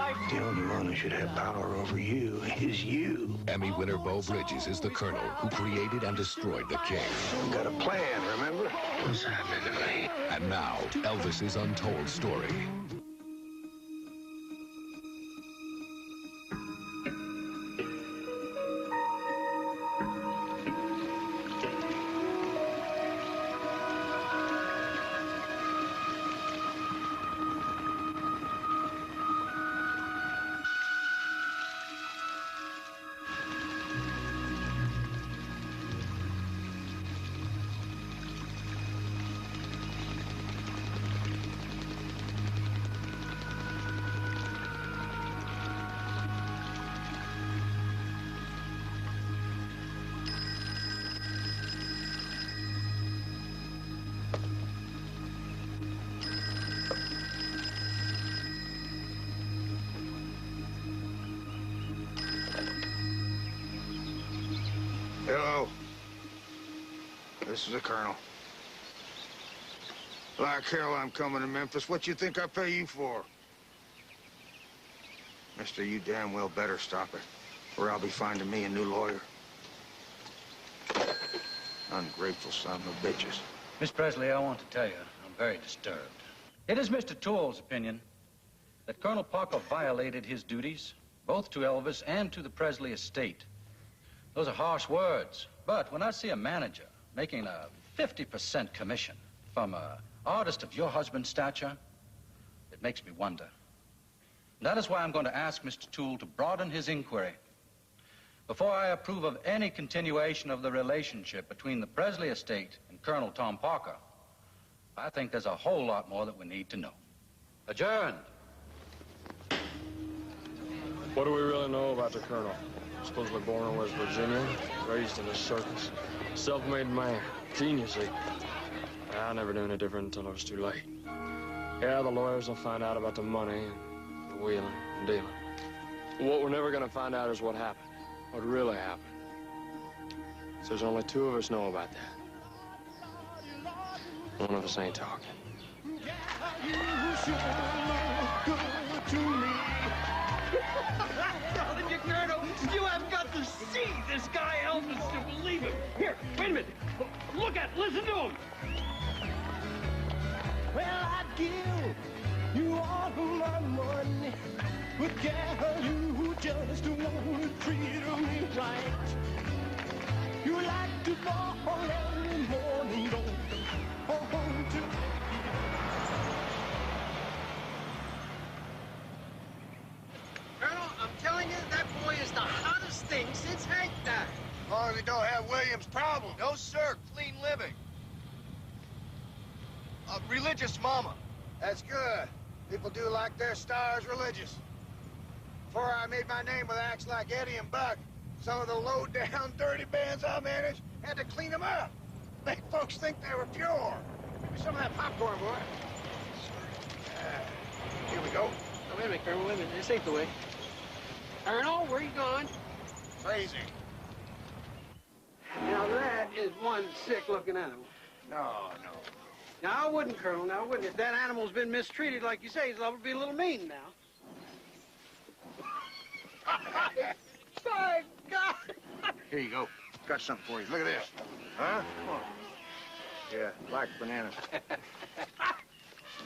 life. The only one who should have power over you is you. Emmy winner Beau Bridges is the Colonel who created and destroyed the King. You got a plan, remember? What's happening to me? And now, Elvis's Untold Story. Hello. This is the Colonel. Like hell, I'm coming to Memphis. What you think I pay you for? Mister, you damn well better stop it, or I'll be finding me a new lawyer. Ungrateful son of bitches. Miss Presley, I want to tell you, I'm very disturbed. It is Mr. Toole's opinion that Colonel Parker violated his duties, both to Elvis and to the Presley estate. Those are harsh words, but when I see a manager making a 50% commission from an artist of your husband's stature, it makes me wonder. That is why I'm going to ask Mr. Toole to broaden his inquiry. Before I approve of any continuation of the relationship between the Presley estate and Colonel Tom Parker, I think there's a whole lot more that we need to know. Adjourned. What do we really know about the Colonel? Supposedly born in West Virginia, raised in a circus, self-made man, genius. I never knew any different until it was too late. Yeah, the lawyers will find out about the money and the wheeling and dealing. But what we're never going to find out is what happened, what really happened. So there's only two of us know about that. One of us ain't talking. Telling you, Colonel, you have got to see this guy Elvis to believe him. Here, wait a minute. Look at, listen to him. Well, I'd give you all of my money, but girl, you just want to treat me right. You like to ball every morning, don't you? Colonel, I'm telling you, that boy is the hottest thing since Hank died. As long as he don't have William's problem. No, sir. Clean living. A religious mama. That's good. People do like their stars religious. Before I made my name with acts like Eddie and Buck, some of the low-down, dirty bands I managed had to clean them up. Make folks think they were pure. Give me some of that popcorn, boy. Here we go. Oh, wait a minute, Colonel, wait a minute. This ain't the way. Colonel, where you going? Crazy. Now, that is one sick-looking animal. No. Now, I wouldn't, Colonel. Now, I wouldn't. If that animal's been mistreated, like you say, he's liable to be a little mean now. My God! Here you go. Got something for you. Look at this. Huh? Come on. Yeah, like bananas.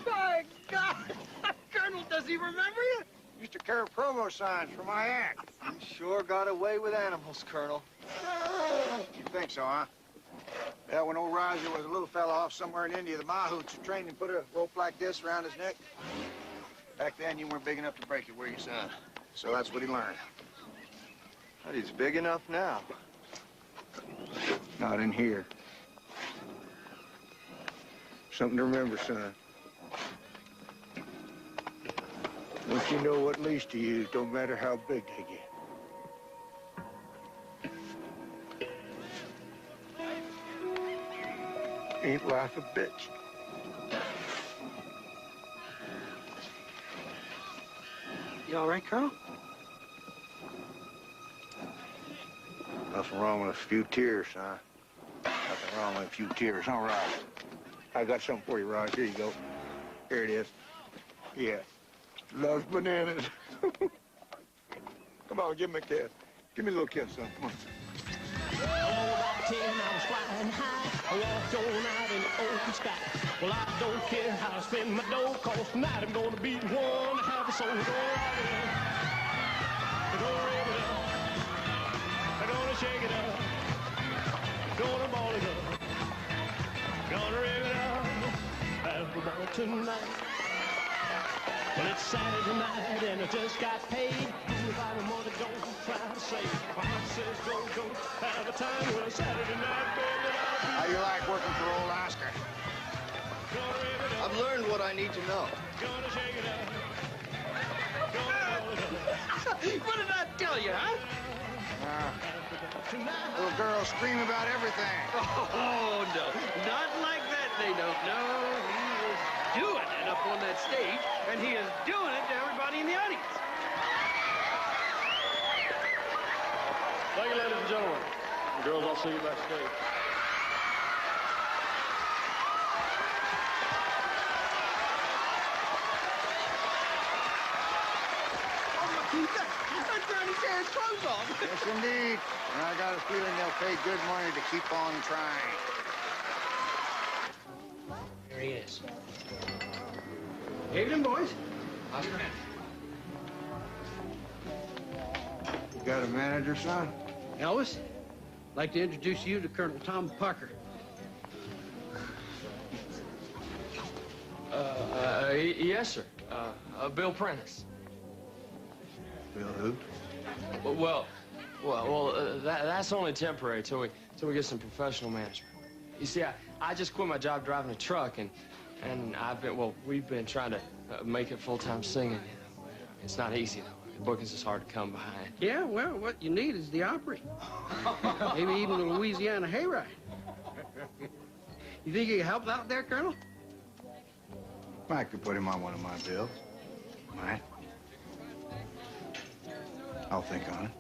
My God! Colonel, does he remember you? Used to carry promo signs for my act. You sure got away with animals, Colonel. You think so, huh? Yeah, when old Roger was a little fella off somewhere in India, the mahouts trained him to put a rope like this around his neck. Back then, you weren't big enough to break it, were you, son? So that's what he learned. But he's big enough now. Not in here. Something to remember, son. Once you know what leash to use, don't matter how big they get. Ain't life a bitch? You all right, Colonel? Nothing wrong with a few tears, son. Nothing wrong with a few tears. All right. I got something for you, Raj. Here you go. Here it is. Yeah. Loves bananas. Come on, give him a kiss. Give me a little kiss, son. Come on. Oh, about 10, I was flying high. I walked on out in the open sky. Well, I don't care how I spend my dough, 'cause tonight I'm gonna be one to have a soul. Gonna rock it up. Gonna rip it up. I'm gonna shake it up. Gonna ball it up. Gonna rip it up. Have a ball tonight. Well, it's Saturday night and I just got paid. If I want to go try to save. My mom says go, have a time. Well, Saturday night, baby, How you like working for old Oscar? gonna rip it up, I've learned what I need to know. gonna shake it up, gonna roll it up. What did I tell you, huh? Little girls scream about everything. Oh, no. Not like that, they don't. No, he is doing it up on that stage, and he is doing it to everybody in the audience. Thank you, ladies and gentlemen. Girls, I'll see you backstage. That's trying to tear his clothes off. Yes, indeed. And I got a feeling they'll pay good money to keep on trying. There he is. Evening, boys. You got a manager, son? Elvis, I'd like to introduce you to Colonel Tom Parker. Yes, sir. Bill Prentice. Bill who? That's only temporary till we get some professional management. You see, I just quit my job driving a truck, and we've been trying to make it full-time singing. It's not easy, though. Bookings is hard to come behind. Yeah, well, what you need is the Opry. Maybe even the Louisiana Hayride. You think you can help out there, Colonel? I could put him on one of my bills. Might. I'll think on it.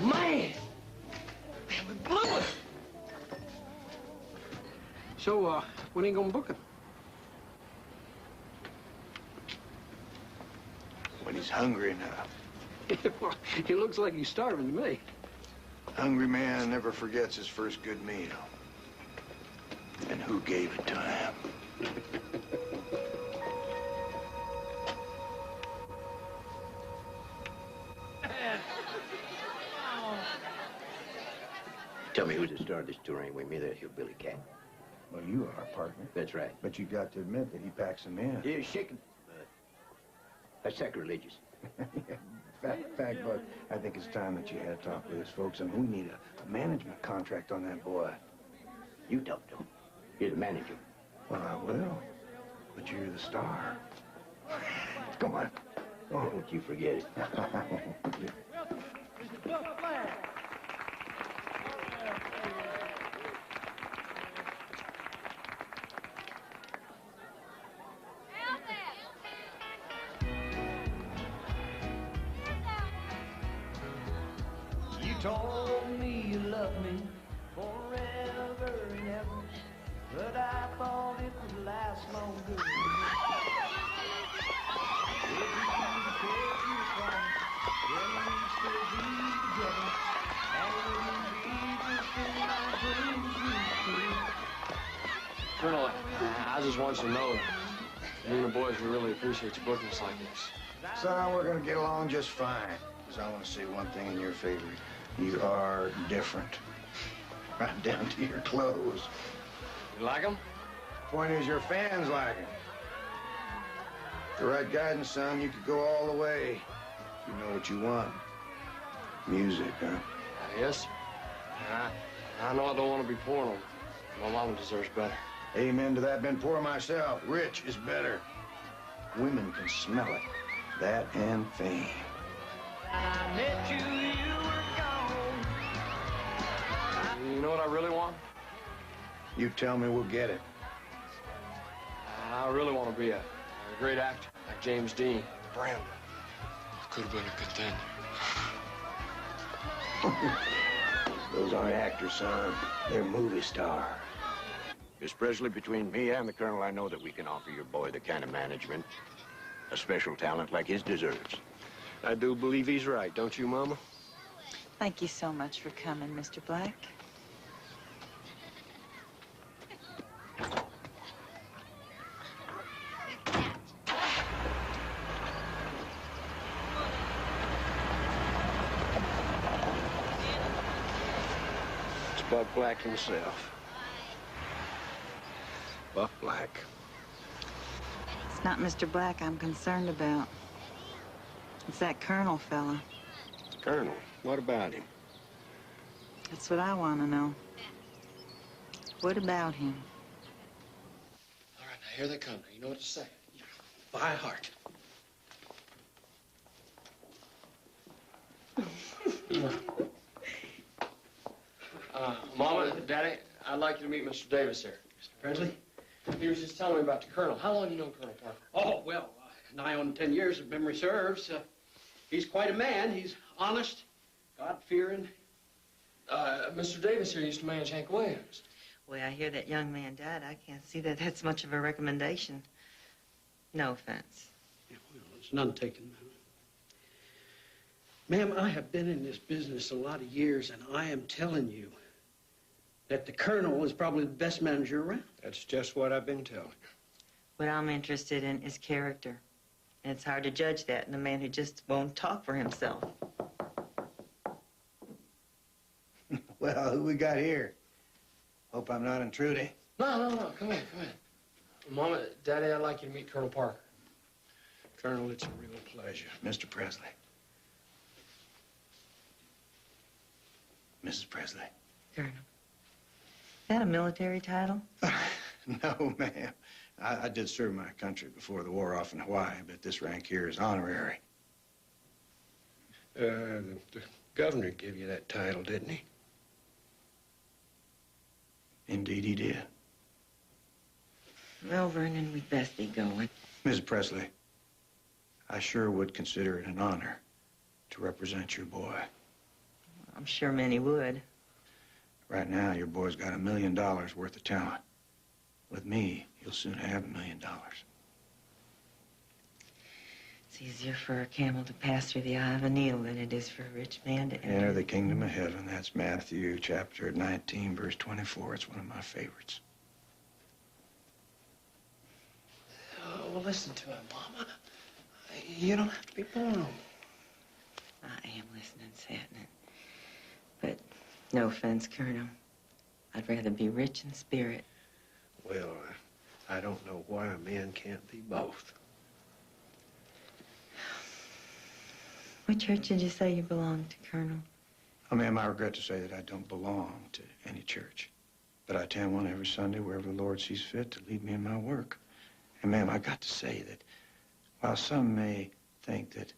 Man! We blew it! So, when are you gonna book him? When he's hungry enough. He looks like he's starving to me. Hungry man never forgets his first good meal. And who gave it to him? Tell me who's the star of this tour anyway, me that hillbilly cat. Well, you are, partner. That's right. But you got to admit that he packs them in. Yeah, shaking. That's sacrilegious. Fact, Bud, I think it's time that you had a talk with his folks, and we need a management contract on that boy. You talk to him. You're the manager. Well, I will. But you're the star. Come on. Oh. Don't you forget it. You told me you loved me forever and ever, but I thought it would last longer. Colonel, I just want you to know, you and the boys, we really appreciate your bookings like this. Son, we're gonna get along just fine. Because I want to say one thing in your favor. You are different. Right down to your clothes. You like them? Point is, your fans like it. The right guidance, son, you could go all the way. You know what you want. Music, huh? Yes, sir. I know I don't want to be poor no more. My mama deserves better. Amen to that. Been poor myself. Rich is better. Women can smell it. That and fame. I met you, you were gone. You know what I really want? You tell me, we'll get it. to be a great actor like James Dean. Brandon. Could have been a contender. Those aren't actors, son. They're movie stars. Miss Presley, between me and the Colonel, I know that we can offer your boy the kind of management a special talent like his deserves. I do believe he's right, don't you, Mama? Thank you so much for coming, Mr. Black. It's Buck Black himself. Buck Black. It's not Mr. Black I'm concerned about. It's that Colonel fella. Colonel, what about him? That's what I want to know. What about him? All right, now here they come. Now, you know what to say. By heart. Mama, Daddy, I'd like you to meet Mr. Davis here. Mr. Presley? He was just telling me about the Colonel. How long you known Colonel Parker? Oh, well, nigh on 10 years if memory serves. He's quite a man. He's honest, God-fearing. Mr. Davis here used to manage Hank Williams. Well, I hear that young man died. I can't see that that's much of a recommendation. No offense. Yeah, well, it's none taken, ma'am. Ma'am, I have been in this business a lot of years, and I am telling you that the Colonel is probably the best manager around. That's just what I've been telling you. What I'm interested in is character. And it's hard to judge that in a man who just won't talk for himself. Well, who we got here? Hope I'm not intruding. No. Come in. Mama, Daddy, I'd like you to meet Colonel Parker. Colonel, it's a real pleasure. Mr. Presley. Mrs. Presley. Colonel. Is that a military title? No, ma'am. I did serve my country before the war off in Hawaii, but this rank here is honorary. The governor gave you that title, didn't he? Indeed he did. Well, Vernon, we'd best be going. Mrs. Presley, I sure would consider it an honor to represent your boy. I'm sure many would. Right now, your boy's got $1 million worth of talent. With me, he'll soon have $1 million. It's easier for a camel to pass through the eye of a needle than it is for a rich man to enter. Enter the kingdom of heaven. That's Matthew chapter 19, verse 24. It's one of my favorites. Well, listen to him, Mama. You don't have to be born. I am listening, Satnin. But no offense, Colonel. I'd rather be rich in spirit. Well, I don't know why a man can't be both. What church did you say you belonged to, Colonel? Oh, ma'am, I regret to say that I don't belong to any church. But I attend one every Sunday wherever the Lord sees fit to lead me in my work. And, ma'am, I got to say that while some may think that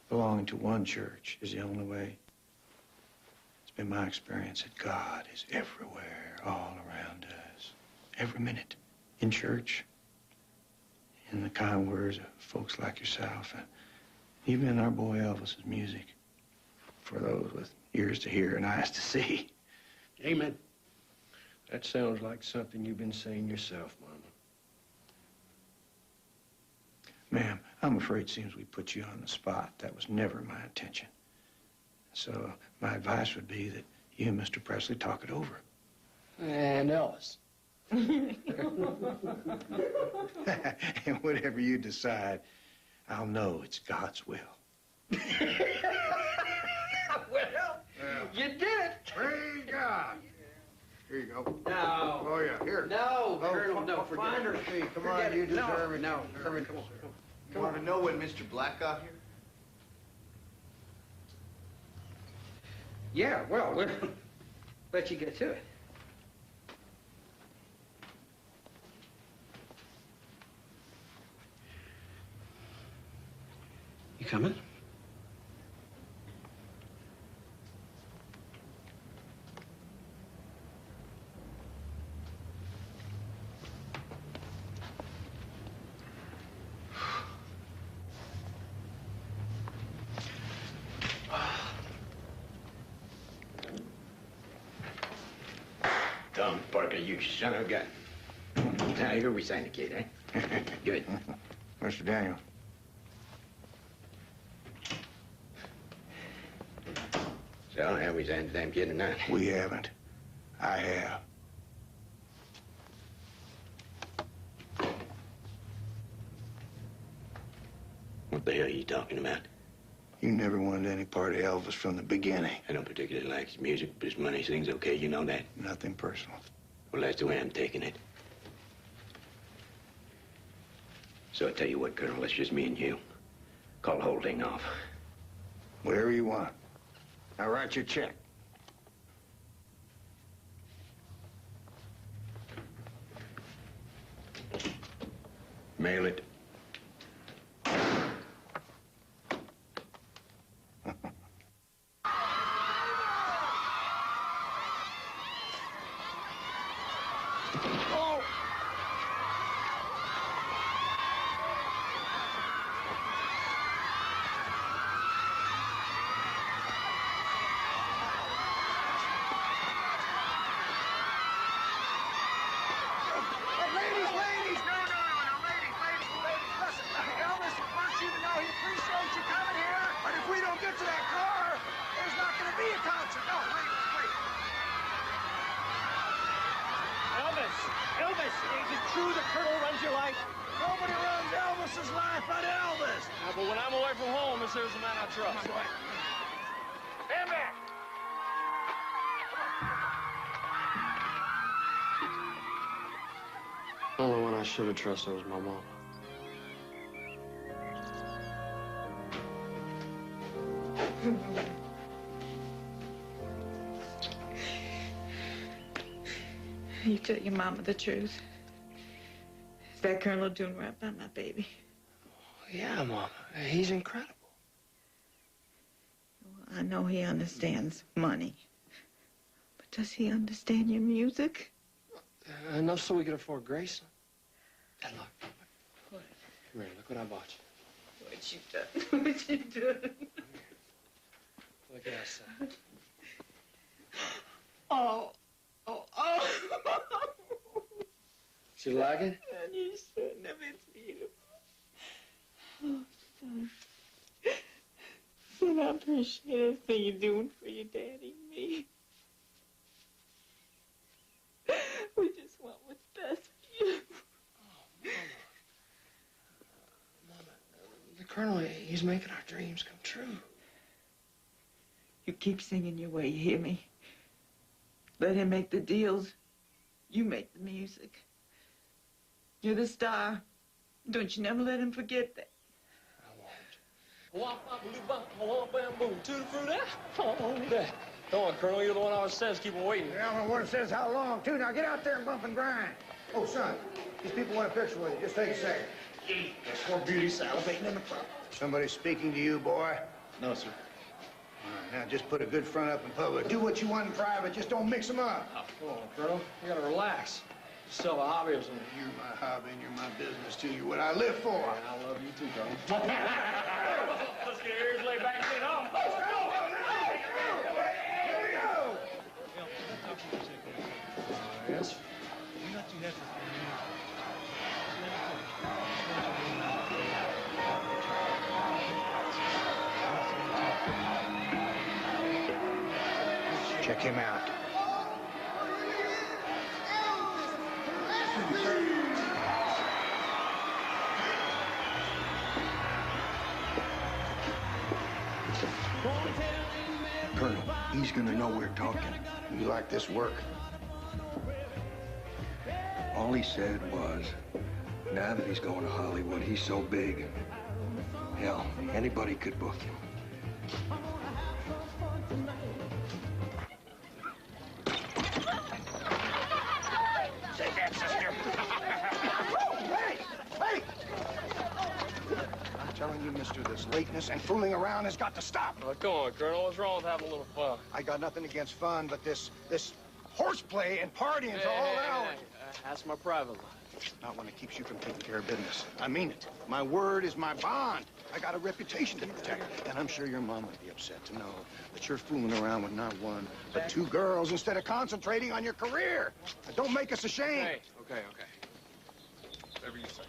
belonging to one church is the only way, it's been my experience that God is everywhere, all around us, every minute, in church, in the kind words of folks like yourself, and even in our boy Elvis's music, for those with ears to hear and eyes to see. Amen. That sounds like something you've been saying yourself, Mama. Ma'am, I'm afraid it seems we put you on the spot. That was never my intention. So my advice would be that you and Mr. Presley talk it over. And Ellis. And whatever you decide, I'll know it's God's will. Well, you did it. Praise God. Here you go. No. Oh, yeah, here. No, Colonel, no, forget it. Finder's fee. Come on, Forget you it. deserve it. No, You Colonel, deserve come on. You want to know when Mr. Black got here? Yeah, well, we'll let you get to it. You coming? you son of a gun. Now, here we sign the kid, eh? Good. Mr. Daniel. So, have we signed the damn kid or not? We haven't. I have. What the hell are you talking about? You never wanted any part of Elvis from the beginning. I don't particularly like his music, but his money sings okay, you know that? Nothing personal. Well, that's the way I'm taking it. So I tell you what, Colonel, it's just me and you. Call the whole thing off. Whatever you want. Now write your check. Mail it. Elvis, is it true the Colonel runs your life? Nobody runs Elvis's life but Elvis. But when I'm away from home, this here's the man I trust. Stand back. Only one I should have trusted was my mom. You tell your mama the truth. Is that Colonel doing right by my baby? Yeah, Mama. He's incredible. Well, I know he understands money. But does he understand your music? Enough so we can afford Grayson. Hey, look. What? Come here, look what I bought you. What you done? What you done? Look outside. Oh. You like it? And you shouldn't have. It's beautiful. Oh, son. Son, I appreciate everything you're doing for your daddy and me. We just want what's best for you. Oh, Mama, the Colonel, he's making our dreams come true. You keep singing your way, you hear me? Let him make the deals. You make the music. You're the star. Don't you never let him forget that. I won't. Come on, Colonel, you're the one I always says keep him waiting. Yeah, well, what it says how long, too. Now get out there and bump and grind. Oh, son, these people want a picture with you. Just take a second. There's four beauties salivating in the front. Somebody speaking to you, boy? No, sir. All right, now just put a good front up in public. Do what you want in private. Just don't mix them up. Come on, Colonel. You gotta relax. Still a hobby or something. You're my hobby and you're my business, too. You're what I live for. Yeah, I love you too, Colonel. Let's get your ears laid back and get home. Let's go! Here we go! Yes? You're not too happy Check him out. Colonel, he's gonna know we're talking. You like this work? All he said was, now that he's going to Hollywood, he's so big. Hell, anybody could book him. Take that, sister. Hey! Hey! I'm telling you, mister, this lateness and fooling around has got to stop. Come on, Colonel. What's wrong with having a little fun? I got nothing against fun, but this horseplay and partying to all hours. That's my private life. Not when it keeps you from taking care of business. I mean it. My word is my bond. I got a reputation to protect, and I'm sure your mom would be upset to know that you're fooling around with not one, but two girls instead of concentrating on your career. Now, don't make us ashamed. Hey, okay. Whatever you say.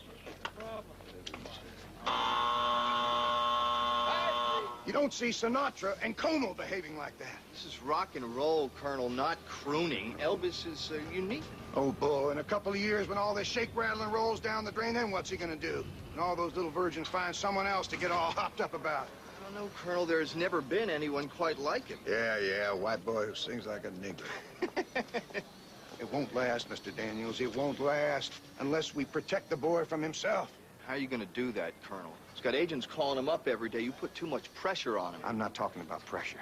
You don't see Sinatra and Como behaving like that. This is rock and roll, Colonel, not crooning. Elvis is unique. Oh, Bull, in a couple of years when all this shake, rattle, and rolls down the drain, then what's he gonna do? And all those little virgins find someone else to get all hopped up about. I don't know, Colonel. There's never been anyone quite like him. Yeah, a white boy who sings like a nigger. It won't last, Mr. Daniels. It won't last unless we protect the boy from himself. How are you going to do that, Colonel? He's got agents calling him up every day. You put too much pressure on him. I'm not talking about pressure.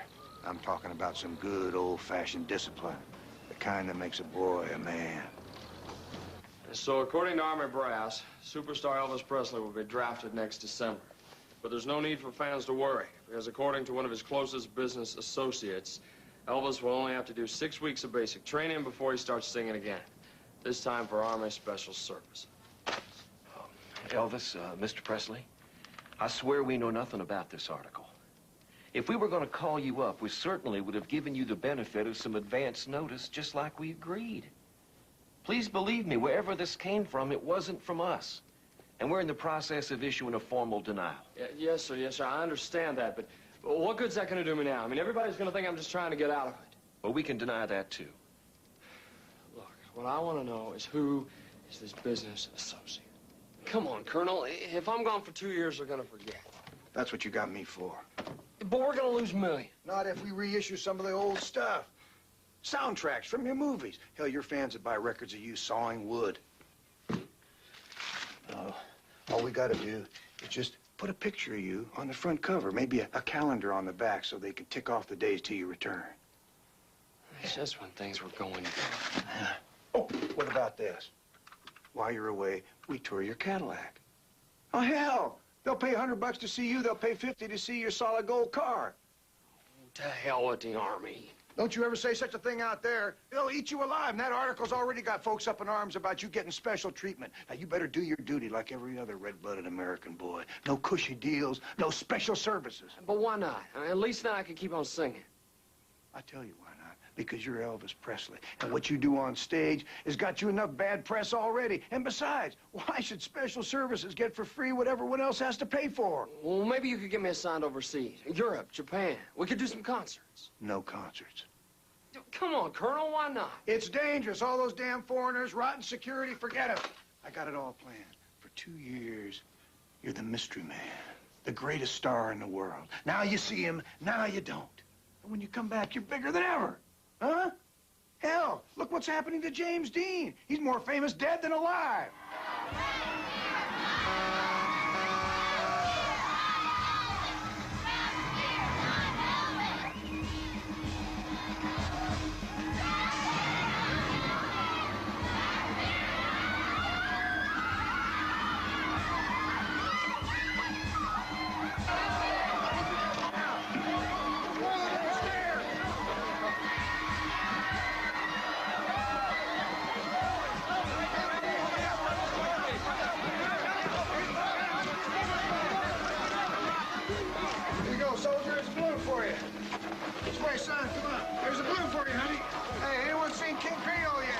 I'm talking about some good old-fashioned discipline. The kind that makes a boy a man. So, according to Army Brass, superstar Elvis Presley will be drafted next December. But there's no need for fans to worry, because according to one of his closest business associates, Elvis will only have to do 6 weeks of basic training before he starts singing again. This time for Army Special Service. Elvis, Mr. Presley, I swear we know nothing about this article. If we were going to call you up, we certainly would have given you the benefit of some advance notice, just like we agreed. Please believe me, wherever this came from, it wasn't from us. And we're in the process of issuing a formal denial. Yes, sir, I understand that, but what good's that going to do me now? I mean, everybody's going to think I'm just trying to get out of it. Well, we can deny that, too. Look, what I want to know is who is this business associate? Come on, Colonel. If I'm gone for 2 years, they're going to forget. That's what you got me for. But we're going to lose millions. Not if we reissue some of the old stuff. Soundtracks from your movies. Hell, your fans would buy records of you sawing wood. All we got to do is just put a picture of you on the front cover, maybe a calendar on the back so they can tick off the days till you return. It's just when things were going good. Oh, what about this? While you're away, we tour your Cadillac. Oh, hell! They'll pay $100 to see you. They'll pay $50 to see your solid gold car. To hell with the Army. Don't you ever say such a thing out there. They'll eat you alive, and that article's already got folks up in arms about you getting special treatment. Now, you better do your duty like every other red-blooded American boy. No cushy deals, no special services. But why not? I mean, at least then I can keep on singing. I tell you why not. Because you're Elvis Presley. And what you do on stage has got you enough bad press already. And besides, why should special services get for free what everyone else has to pay for? Well, maybe you could get me assigned overseas. Europe, Japan. We could do some concerts. No concerts. Come on, Colonel, why not? It's dangerous. All those damn foreigners, rotten security, forget it. I got it all planned. For 2 years, you're the mystery man. The greatest star in the world. Now you see him, now you don't. And when you come back, you're bigger than ever. Huh? Hell, look what's happening to James Dean. He's more famous dead than alive. Soldier, it's a balloon for you. This way, son, come on. There's a balloon for you, honey. Hey, anyone seen King Creole yet?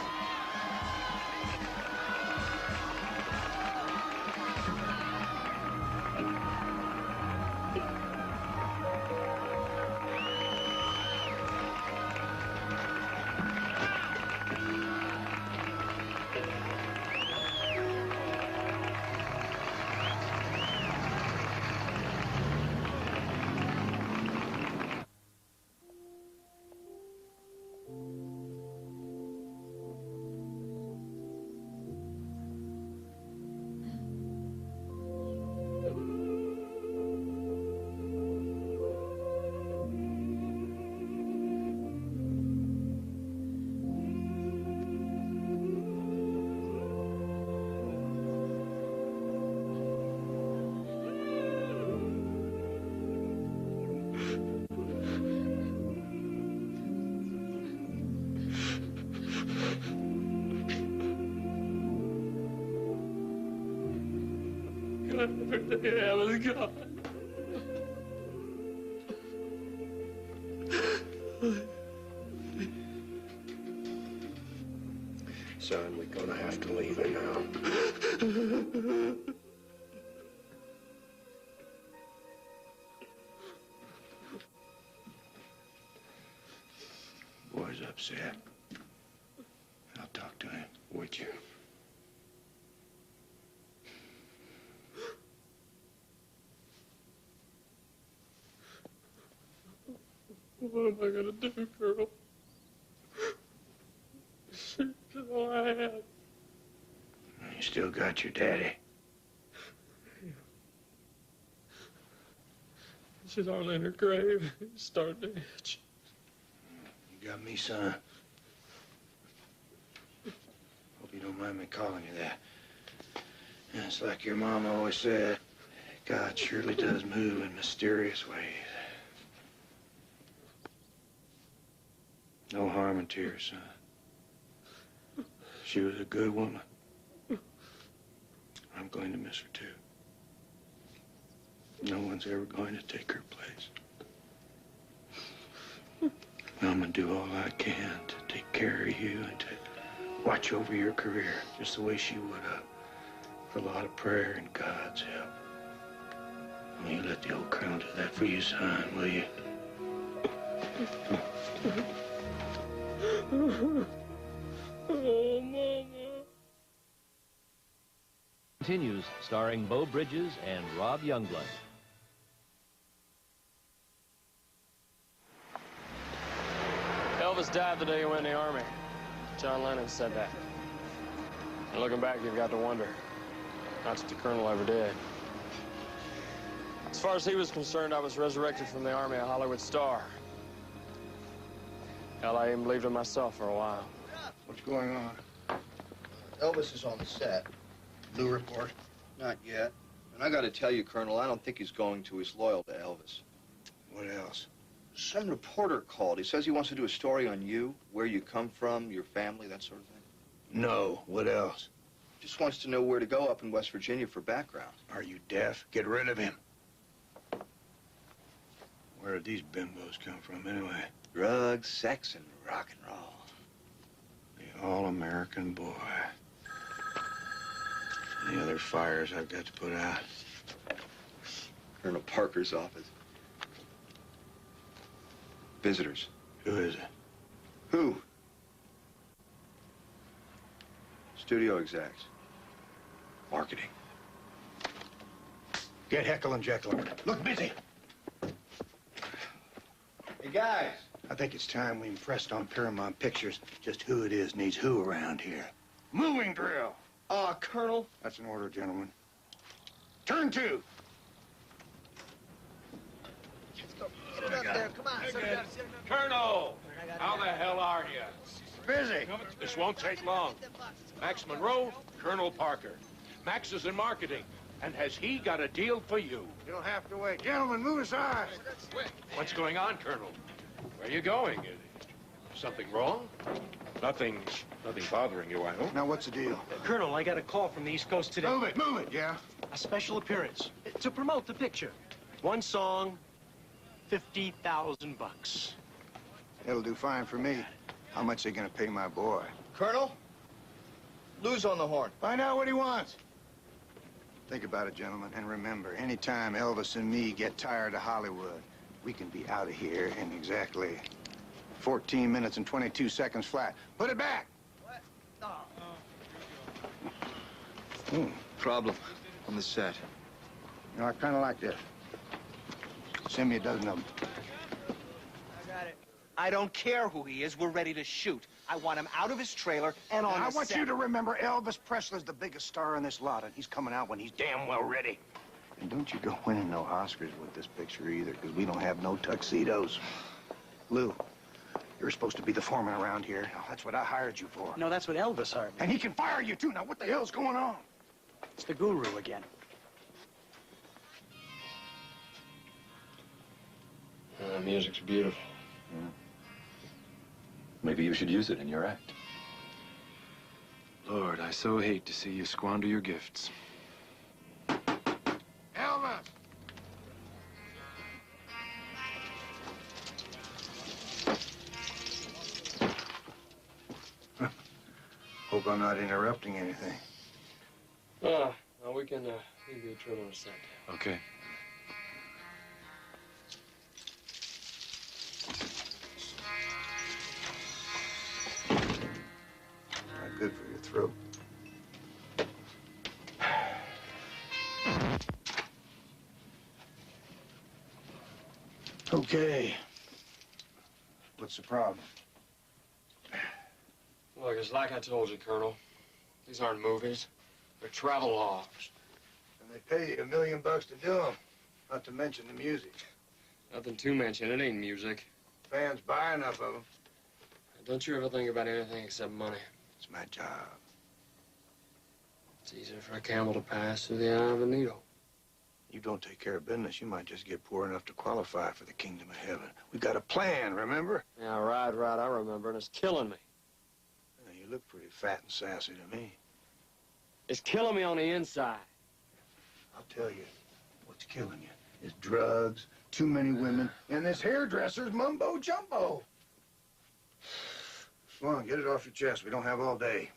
Everything I was gone. to leave it now. Boy's upset. I'll talk to him with you. What am I gonna do, Colonel? She's all I had. You still got your daddy. She's all in her grave. It's starting to itch. You got me, son. Hope you don't mind me calling you that. And it's like your mom always said, God surely does move in mysterious ways. No harm in tears, son. She was a good woman. I'm going to miss her, too. No one's ever going to take her place. I'm going to do all I can to take care of you and to watch over your career just the way she would have. With a lot of prayer and God's help. Will you let the old Colonel do that for you, son, will you? Oh, Mama. Continues, starring Beau Bridges and Rob Youngblood. Elvis died the day he went in the Army. John Lennon said that. And looking back, you've got to wonder. That's what the Colonel ever did. As far as he was concerned, I was resurrected from the Army a Hollywood star. Hell, I even believed in myself for a while. What's going on? Elvis is on the set. New report? Not yet. And I gotta tell you, Colonel, I don't think he's going to. He's loyal to Elvis. What else? Some reporter called. He says he wants to do a story on you, where you come from, your family, that sort of thing. No. What else? Just wants to know where to go up in West Virginia for background. Are you deaf? Get rid of him. Where did these bimbos come from, anyway? Drugs, sex, and rock and roll. The all-American boy. Any other fires I've got to put out? Colonel Parker's office. Visitors. Who is it? Who? Studio execs. Marketing. Get Heckle and Jekyll. Look busy. Hey, guys. I think it's time we impressed on Paramount Pictures just who it is needs who around here. Moving drill. Colonel. That's an order, gentlemen. Turn two. Sit up there. Come on. Sit down. Colonel, how the hell are you? Busy. This won't take long. Max Monroe, Colonel Parker. Max is in marketing, and has he got a deal for you? You'll have to wait. Gentlemen, move aside. What's going on, Colonel? Where are you going? Something wrong? Nothing bothering you, I hope. Now, what's the deal? Colonel, I got a call from the East Coast today. Move it, yeah? A special appearance to promote the picture. One song, $50,000. It'll do fine for me. How much they gonna pay my boy? Colonel? Lou's on the horn. Find out what he wants. Think about it, gentlemen, and remember, anytime Elvis and me get tired of Hollywood, we can be out of here in exactly 14 minutes and 22 seconds flat. Put it back! What? No. Problem on the set. You know, I kind of like this. Send me a dozen of them. I got it. I don't care who he is. We're ready to shoot. I want him out of his trailer and on I the want set. you to remember Elvis Presley's the biggest star in this lot, and he's coming out when he's damn well ready. And don't you go winning no Oscars with this picture either, because we don't have no tuxedos. Lou, you're supposed to be the foreman around here. That's what I hired you for. No, that's what Elvis hired me. And he can fire you, too. Now, what the hell's going on? It's the guru again. Music's beautiful. Yeah. Maybe you should use it in your act. Lord, I so hate to see you squander your gifts. Elvis! Hope hope I'm not interrupting anything. No, we can leave you a trailer in a sec. Okay. Not good for your throat. Okay. What's the problem? Look, it's like I told you, Colonel. These aren't movies. They're travel logs. And they pay you $1 million to do them. Not to mention the music. Nothing to mention. It ain't music. Fans buy enough of them. Don't you ever think about anything except money. It's my job. It's easier for a camel to pass through the eye of a needle. You don't take care of business, you might just get poor enough to qualify for the kingdom of heaven. We got a plan, remember? Yeah, right, I remember, and it's killing me. Yeah, you look pretty fat and sassy to me. It's killing me on the inside. I'll tell you, what's killing you is drugs, too many women, and this hairdresser's mumbo-jumbo. Come on, get it off your chest. We don't have all day.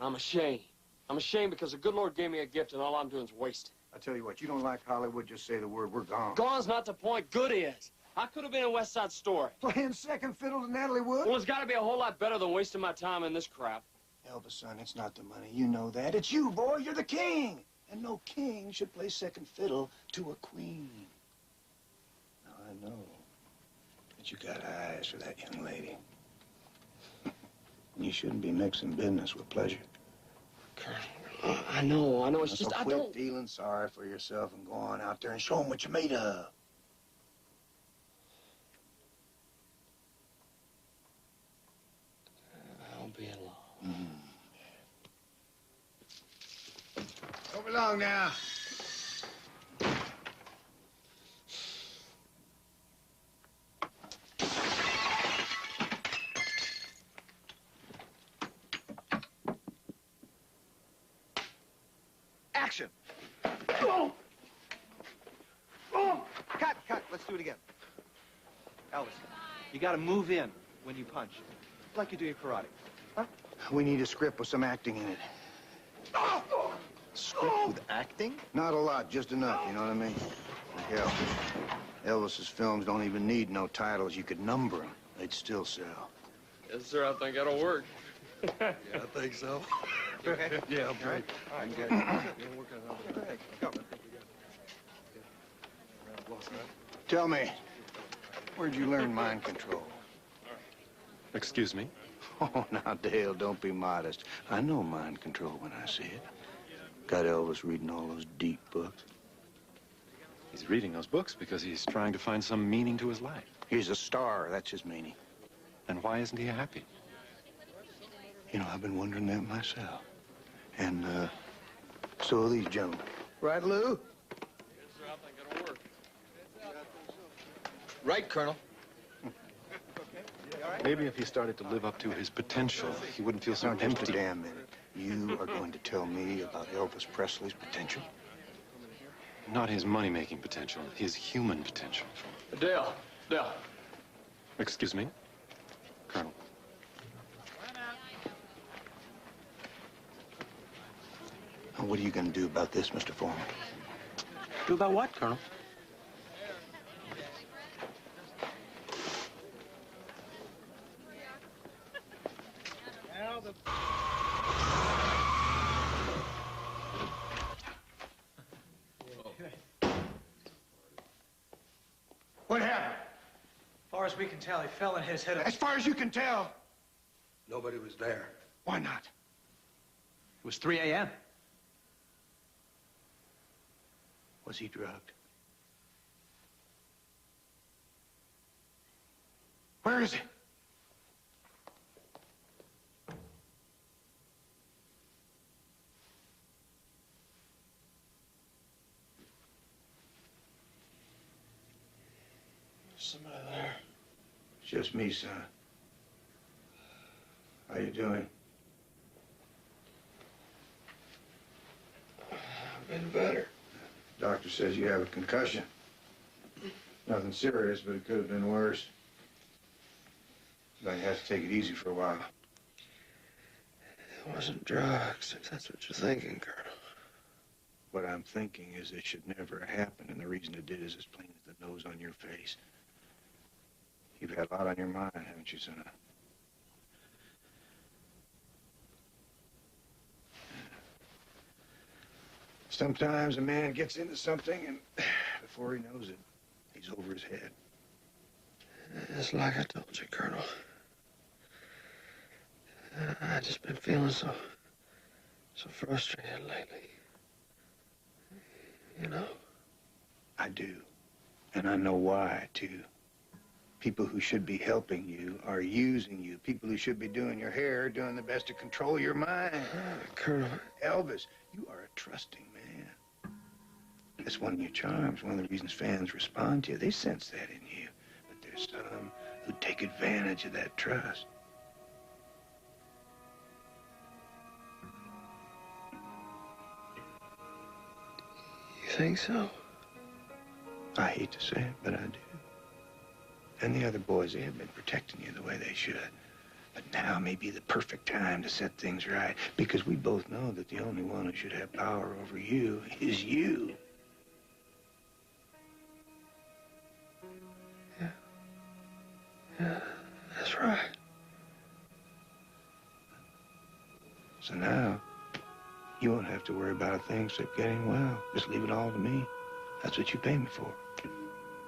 I'm ashamed. I'm ashamed because the good Lord gave me a gift and all I'm doing is waste it. I tell you what, you don't like Hollywood, just say the word, we're gone. Gone's not the point, good is. I could have been in West Side Story. Playing second fiddle to Natalie Wood? Well, it's got to be a whole lot better than wasting my time in this crap. Elvis, son, it's not the money. You know that. It's you, boy. You're the king. And no king should play second fiddle to a queen. Now, I know that you got eyes for that young lady. You shouldn't be mixing business with pleasure. Colonel, I know. It's so just, I quit don't... feeling sorry for yourself and go on out there and show them what you're made of. I'll be alone. Come along now. Action! Oh! Oh! Cut! Let's do it again. Elvis, you gotta move in when you punch. Like you do your karate. Huh? We need a script with some acting in it. Script with acting? Not a lot, just enough, you know what I mean? Hell, Elvis's films don't even need no titles. You could number them. They'd still sell. Yes, sir, I think that'll work. Yeah, I think so. You okay? Yeah, I'm great. All right, good. Go. Tell me, where'd you learn mind control? Excuse me? Oh, now, Dale, don't be modest. I know mind control when I see it. Got Elvis reading all those deep books. He's reading those books because he's trying to find some meaning to his life. He's a star, that's his meaning. And why isn't he happy? You know, I've been wondering that myself. And, so are these gentlemen. Right, Lou? Yes, sir, I think it'll work. Right, Colonel. Maybe if he started to live up to his potential, he wouldn't feel so Now, just a empty. damn minute. You are going to tell me about Elvis Presley's potential? Not his money-making potential, his human potential. Dale. Excuse me? Colonel. Now, what are you going to do about this, Mr. Foreman? Do about what, Colonel? What happened? As far as we can tell, he fell and hit his head. As far as you can tell. Nobody was there. Why not? It was 3 a.m. Was he drugged? Where is he? Somebody there. It's just me, son. How you doing? I've been better. Doctor says you have a concussion. Nothing serious, but it could have been worse. Then you have to take it easy for a while. It wasn't drugs, if that's what you're thinking, Colonel. What I'm thinking is it should never have happened, and the reason it did is as plain as the nose on your face. You've had a lot on your mind, haven't you, son? Sometimes a man gets into something, and before he knows it, he's over his head. It's like I told you, Colonel. I just been feeling so frustrated lately. You know? I do. And I know why, too. People who should be helping you are using you. People who should be doing your hair are doing the best to control your mind. Colonel. Elvis, you are a trusting man. That's one of your charms, one of the reasons fans respond to you. They sense that in you. But there's some who take advantage of that trust. You think so? I hate to say it, but I do. And the other boys, they have been protecting you the way they should. But now may be the perfect time to set things right, because we both know that the only one who should have power over you is you. Yeah, that's right. So now, you won't have to worry about a thing except getting well. Just leave it all to me. That's what you pay me for.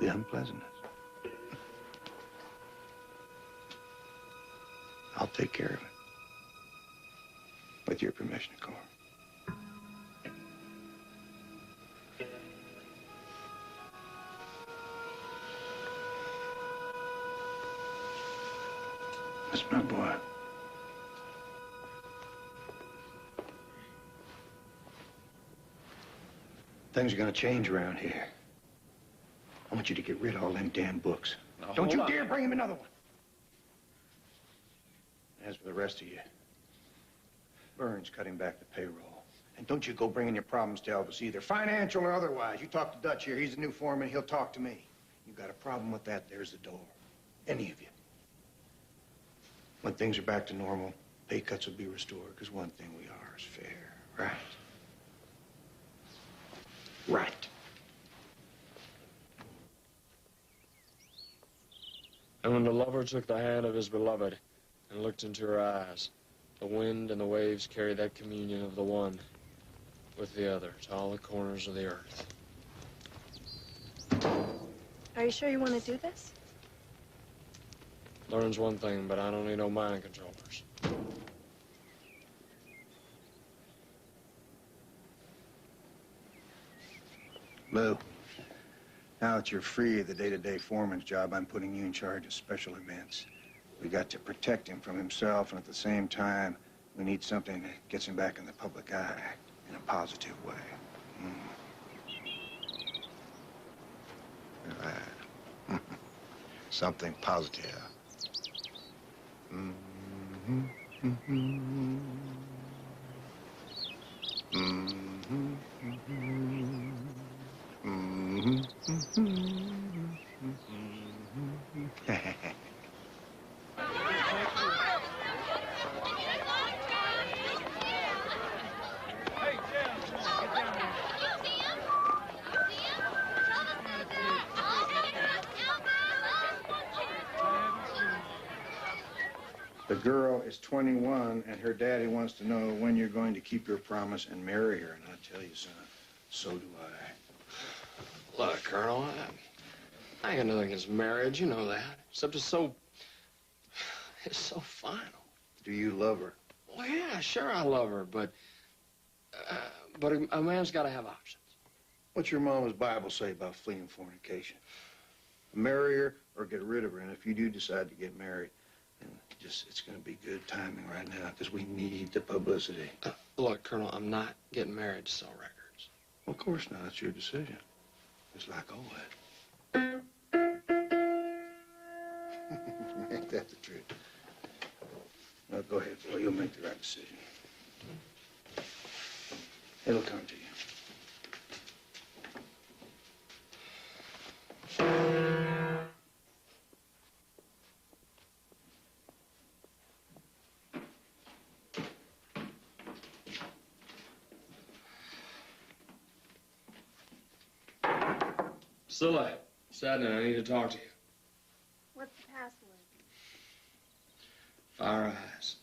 The unpleasantness. I'll take care of it. With your permission, of course. That's my boy. Things are gonna change around here. I want you to get rid of all them damn books. Now, Don't you hold on. dare bring him another one. As for the rest of you, Burns cutting back the payroll. And don't you go bringing your problems to Elvis either, financial or otherwise. You talk to Dutch here. He's the new foreman. He'll talk to me. You got a problem with that, there's the door. Any of you. When things are back to normal, pay cuts will be restored, because one thing we are is fair, right? Right. And when the lover took the hand of his beloved and looked into her eyes, the wind and the waves carried that communion of the one with the other to all the corners of the earth. Are you sure you want to do this? Learns one thing, but I don't need no mind controllers. Lou, now that you're free of the day-to-day foreman's job, I'm putting you in charge of special events. We got to protect him from himself, and at the same time, we need something that gets him back in the public eye in a positive way. Right. Something positive. The girl is 21, and her daddy wants to know when you're going to keep your promise and marry her. And I tell you, son, so do I. Look, Colonel, I ain't got nothing against marriage, you know that. Except it's so final. Do you love her? Well, yeah, sure I love her, but a man's got to have options. What's your mama's Bible say about fleeing fornication? Marry her or get rid of her. And if you do decide to get married, then it's going to be good timing right now, because we need the publicity. Look, Colonel, I'm not getting married to sell records. Well, of course not. It's your decision. It's like always. Ain't that the truth? Well, go ahead, boy. You'll make the right decision. It'll come to you. Priscilla, Sadnin, I need to talk to you. What's the password? Fire eyes.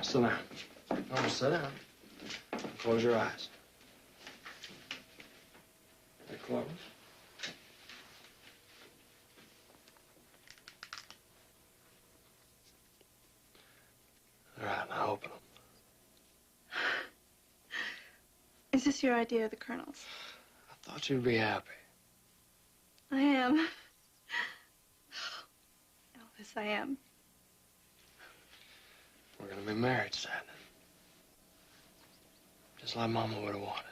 Sit down. No, sit down. Close your eyes. They're closed. All right, now open them. Is this your idea of the Colonel's? I thought you'd be happy. I am. Elvis, I am. We're gonna be married, Sadnin. Just like Mama would have wanted.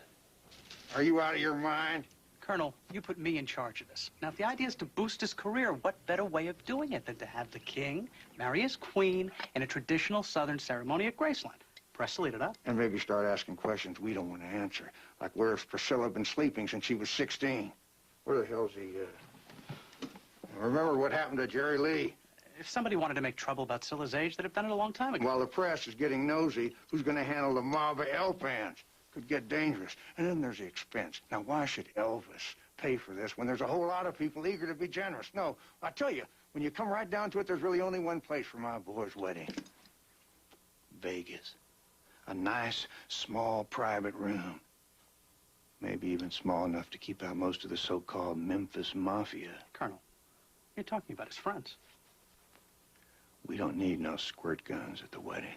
Are you out of your mind? Colonel, you put me in charge of this. Now, if the idea is to boost his career, what better way of doing it than to have the king marry his queen in a traditional Southern ceremony at Graceland? Press lit it up. And maybe start asking questions we don't want to answer. Like, where's Priscilla been sleeping since she was 16? Where the hell's he, Remember what happened to Jerry Lee? If somebody wanted to make trouble about Scylla's age, they'd have done it a long time ago. While the press is getting nosy, who's going to handle the mob of L-Pans? Could get dangerous. And then there's the expense. Now, why should Elvis pay for this when there's a whole lot of people eager to be generous? No, I tell you, when you come right down to it, there's really only one place for my boy's wedding. Vegas. A nice, small, private room. Maybe even small enough to keep out most of the so-called Memphis Mafia. Colonel, you're talking about his friends. We don't need no squirt guns at the wedding.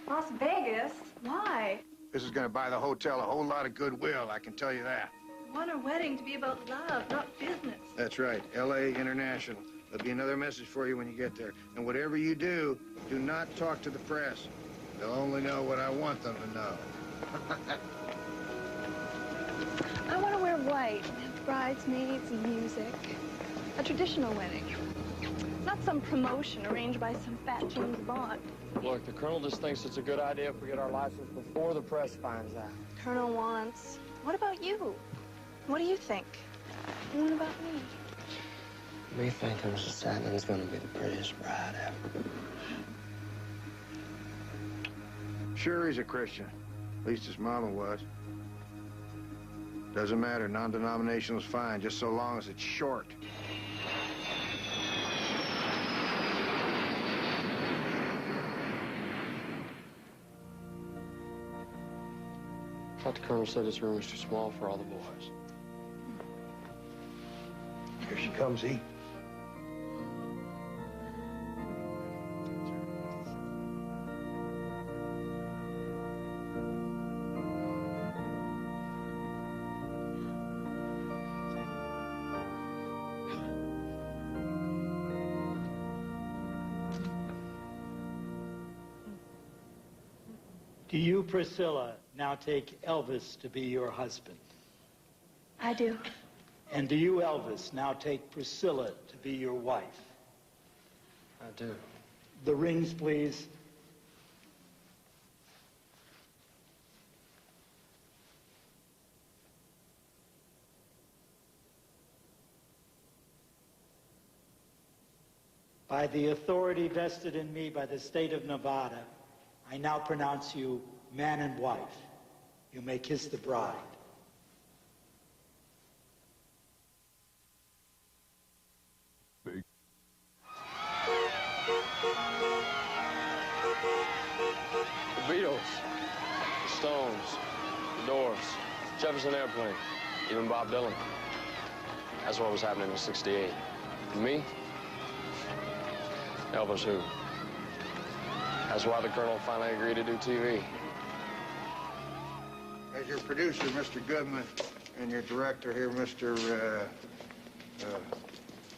Las Vegas? Why? This is going to buy the hotel a whole lot of goodwill, I can tell you that. I want our wedding to be about love, not business. That's right, L.A. International. There'll be another message for you when you get there. And whatever you do not talk to the press. They'll only know what I want them to know. I want to wear white, have bridesmaids and music. A traditional wedding. Not some promotion arranged by some fat James Bond. Look, the Colonel just thinks it's a good idea if we get our license before the press finds out. Colonel wants. What about you? What do you think? And what about me? We think Mrs. Sadnin's gonna be the prettiest bride ever. Sure, he's a Christian. At least his mama was. Doesn't matter, non-denominational is fine, just so long as it's short. I thought the Colonel said this room was too small for all the boys. Here she comes, E. Do you, Priscilla, now take Elvis to be your husband? I do. And do you, Elvis, now take Priscilla to be your wife? I do. The rings, please. By the authority vested in me by the state of Nevada, I now pronounce you man and wife. You may kiss the bride. Big. The Beatles, the Stones, the Doors, Jefferson Airplane, even Bob Dylan. That's what was happening in '68. And me? Elvis who? That's why the Colonel finally agreed to do TV. As your producer, Mr. Goodman, and your director here, Mr.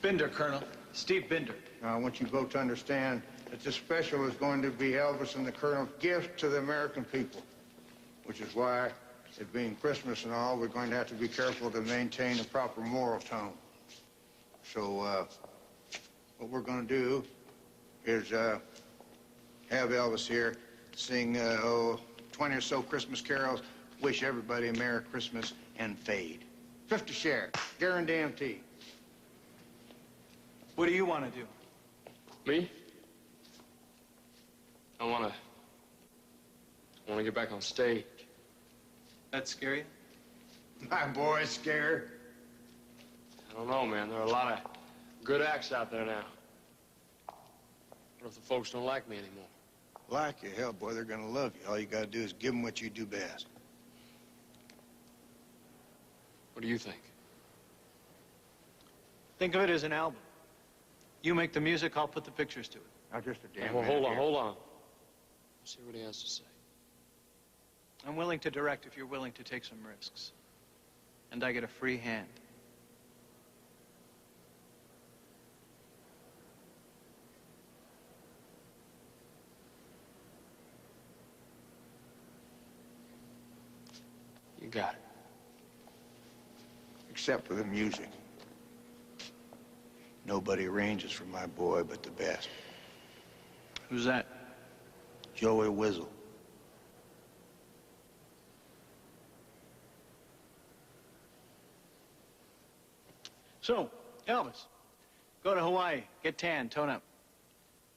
Binder, Colonel. Steve Binder. I want you both to understand that this special is going to be Elvis and the Colonel's gift to the American people, which is why, it being Christmas and all, we're going to have to be careful to maintain a proper moral tone. So, what we're going to do is have Elvis here sing 20 or so Christmas carols, wish everybody a Merry Christmas, and fade. 50 share, guarantee. What do you want to do? Me? I want to I want to get back on stage. That scare you? My boy's scared. I don't know, man. There are a lot of good acts out there now. What if the folks don't like me anymore? Like you, hell, boy, they're gonna love you. All you gotta do is give them what you do best. What do you think? Think of it as an album. You make the music, I'll put the pictures to it. Not just a damn Well, minute hold here. on. Let's see what he has to say. I'm willing to direct if you're willing to take some risks. And I get a free hand. You got it. Except for the music. Nobody arranges for my boy but the best. Who's that? Joey Wizzle. So, Elvis, go to Hawaii, get tan, tone up.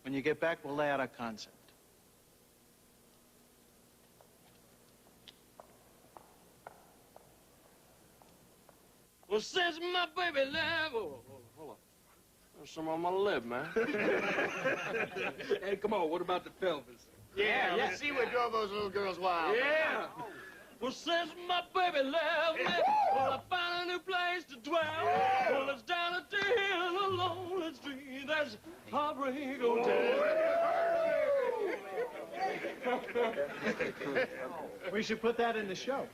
When you get back, we'll lay out a concept. Well, since my baby left... Oh, hold on. There's some on my lip, man. Hey, come on, what about the pelvis? Yeah, let's see what drove those little girls wild. Yeah. Well, since my baby left me, well, I found a new place to dwell. Well, it's down at the end of the lonely street. There's Heartbreak Hotel. We should put that in the show.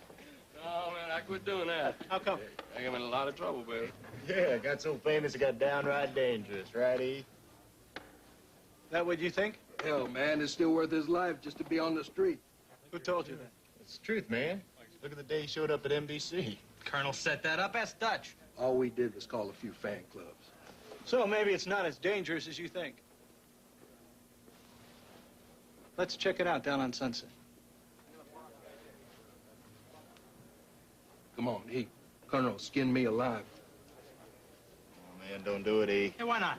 Oh, man, I quit doing that. How come? I got in a lot of trouble, baby. Yeah, got so famous it got downright dangerous, right, E? That what you think? Hell, man, it's still worth his life just to be on the street. Who told you that? It's the truth, man. Look at the day he showed up at NBC. Colonel set that up. Ask Dutch. All we did was call a few fan clubs. So maybe it's not as dangerous as you think. Let's check it out down on Sunset. Come on, he. Colonel, skin me alive. Oh, man, don't do it, E. Hey, why not?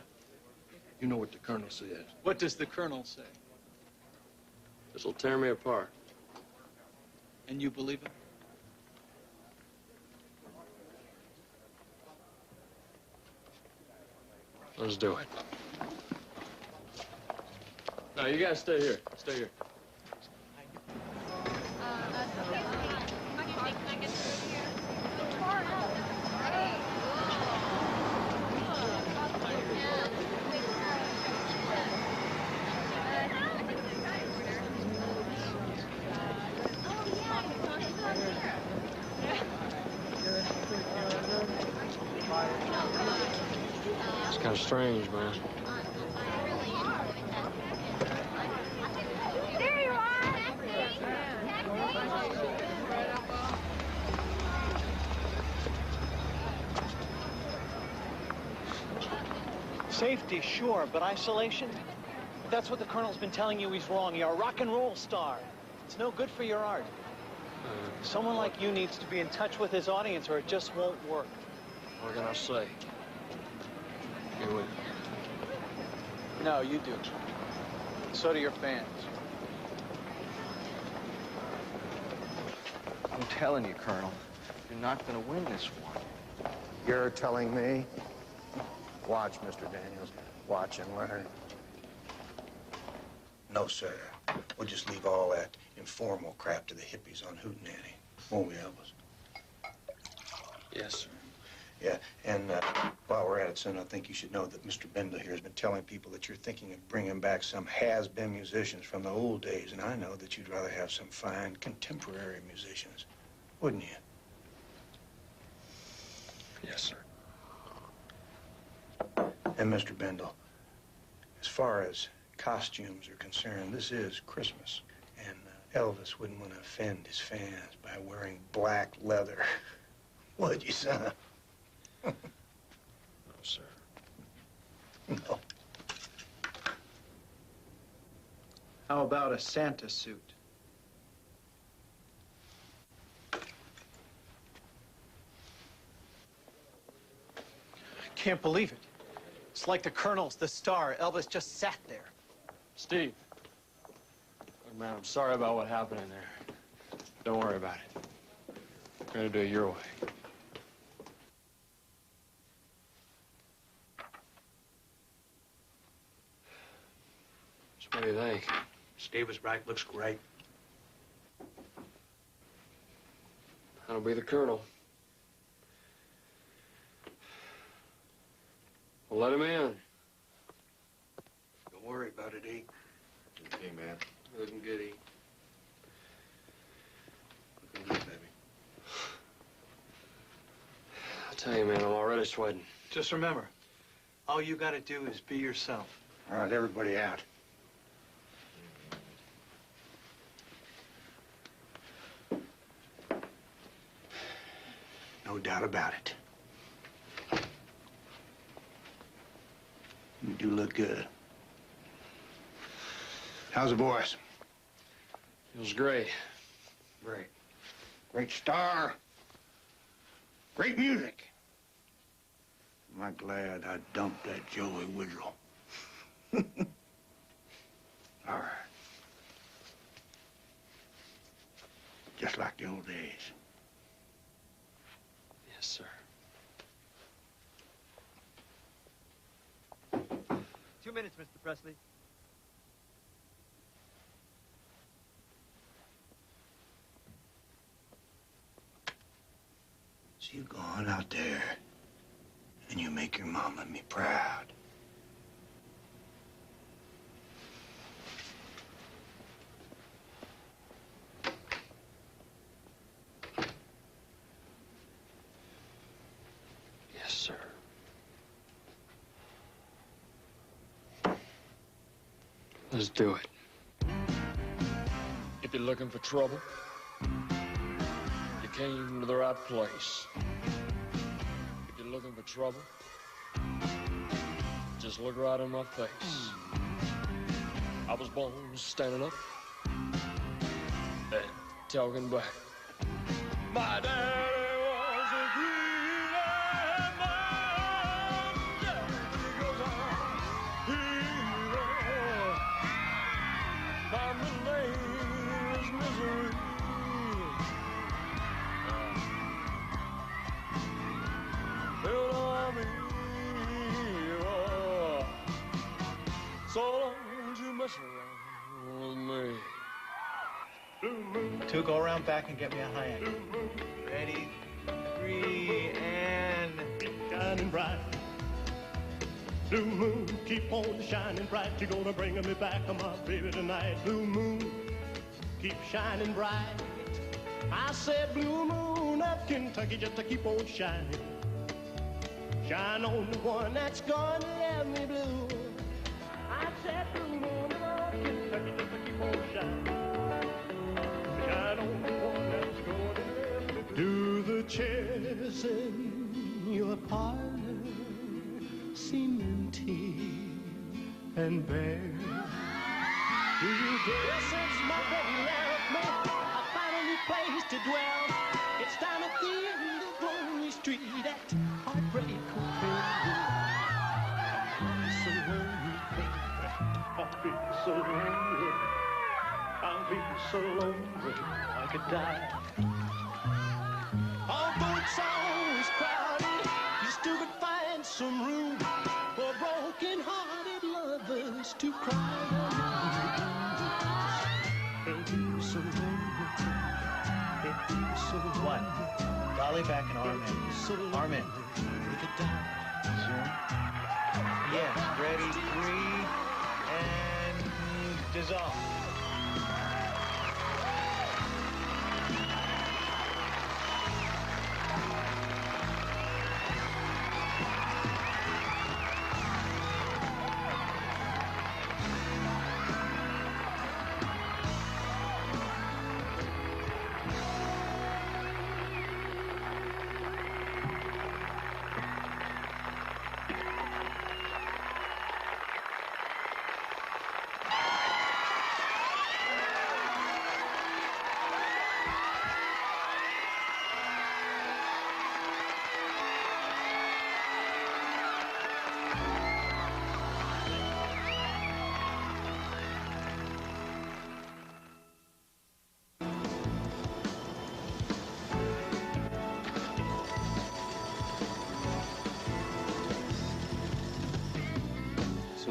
You know what the Colonel says. What does the Colonel say? This'll tear me apart. And you believe him? Let's do it. No, you guys stay here. Stay here. It's kind of strange, man. There you are! Safety, sure, but isolation? That's what the Colonel's been telling you he's wrong. You're a rock and roll star. It's no good for your art. Someone like you needs to be in touch with his audience or it just won't work. What can I say? You win. No, you do. So do your fans. I'm telling you, Colonel, you're not going to win this one. You're telling me? Watch, Mr. Daniels. Watch and learn. No, sir. We'll just leave all that informal crap to the hippies on Hootenanny. Won't we, Elvis? Yes, sir. Yeah, and while we're at it, son, I think you should know that Mr. Bendel here has been telling people that you're thinking of bringing back some has-been musicians from the old days, and I know that you'd rather have some fine contemporary musicians, wouldn't you? Yes, sir. And Mr. Bendel, as far as costumes are concerned, this is Christmas, and Elvis wouldn't want to offend his fans by wearing black leather. Would you, son? No, sir. No. How about a Santa suit? I can't believe it. It's like the Colonel's the star. Elvis just sat there. Steve, Man, I'm sorry about what happened in there. Don't worry about it. I'm gonna do it your way. So what do you think? Steve was right. Looks great. That'll be the Colonel. We'll let him in. Don't worry about it, E. Okay, man. Looking good, E. Looking good, baby. I'll tell you, man, I'm already sweating. Just remember, all you gotta do is be yourself. All right, everybody out. No doubt about it. You do look good. How's the voice? Feels great. Great. Great star. Great music. Am I glad I dumped that Joey Woodrow? All right. Just like the old days. Yes, sir. 2 minutes, Mr. Presley. So you go on out there and you make your mama and me proud. Yes, sir. Let's do it. If you're looking for trouble, you came to the right place. If you're looking for trouble, just look right in my face. I was born standing up and talking back. My daddy was a green man. Because I'm hero. My middle name is Misery. You know I'm a hero. So don't you mess around with me. Two, go around back and get me a high angle. Ready, 3, and... Shining bright. Blue moon, keep on shining bright. You're gonna bring me back, my baby, tonight. Blue moon, keep shining bright. I said blue moon of Kentucky, just to keep on shining. Shine on the one that's gonna let me blue. I said blue moon of Kentucky, just to keep on shining. Shine on the one that's gonna let me blue. Do the chairs in your parlor seem empty and bare? Do you care since my baby left me? I found a new place to dwell. It's down at the end of Lonely Street at Heartbreak Hotel. I'm so lonely, baby. I'll be so lonely. I'll be so lonely I could die. Although it's always crowded, you still could find some room for broken-hearted lovers to cry. I'll be so lonely. I'll be so lonely. One. Dolly back and arm in. Arm in. Zoom. Yeah, ready, 3, and dissolve.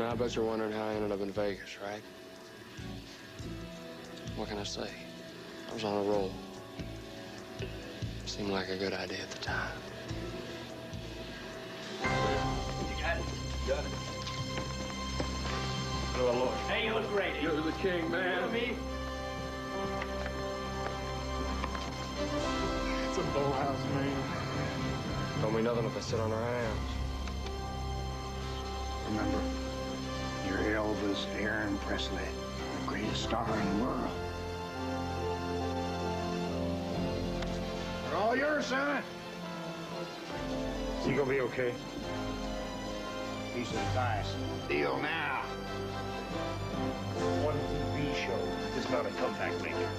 Now, I bet you're wondering how I ended up in Vegas, right? What can I say? I was on a roll. Seemed like a good idea at the time. You got it? Got it. Oh, Lord. Hey, you look great. You're the king, man. Me? It's a Beau house, man. Don't mean nothing if I sit on our hands. Remember, you're Elvis Aaron Presley, the greatest star in the world. They're all yours, son. Is he gonna be okay? Piece of advice. Deal now. One TV show is not a comeback maker.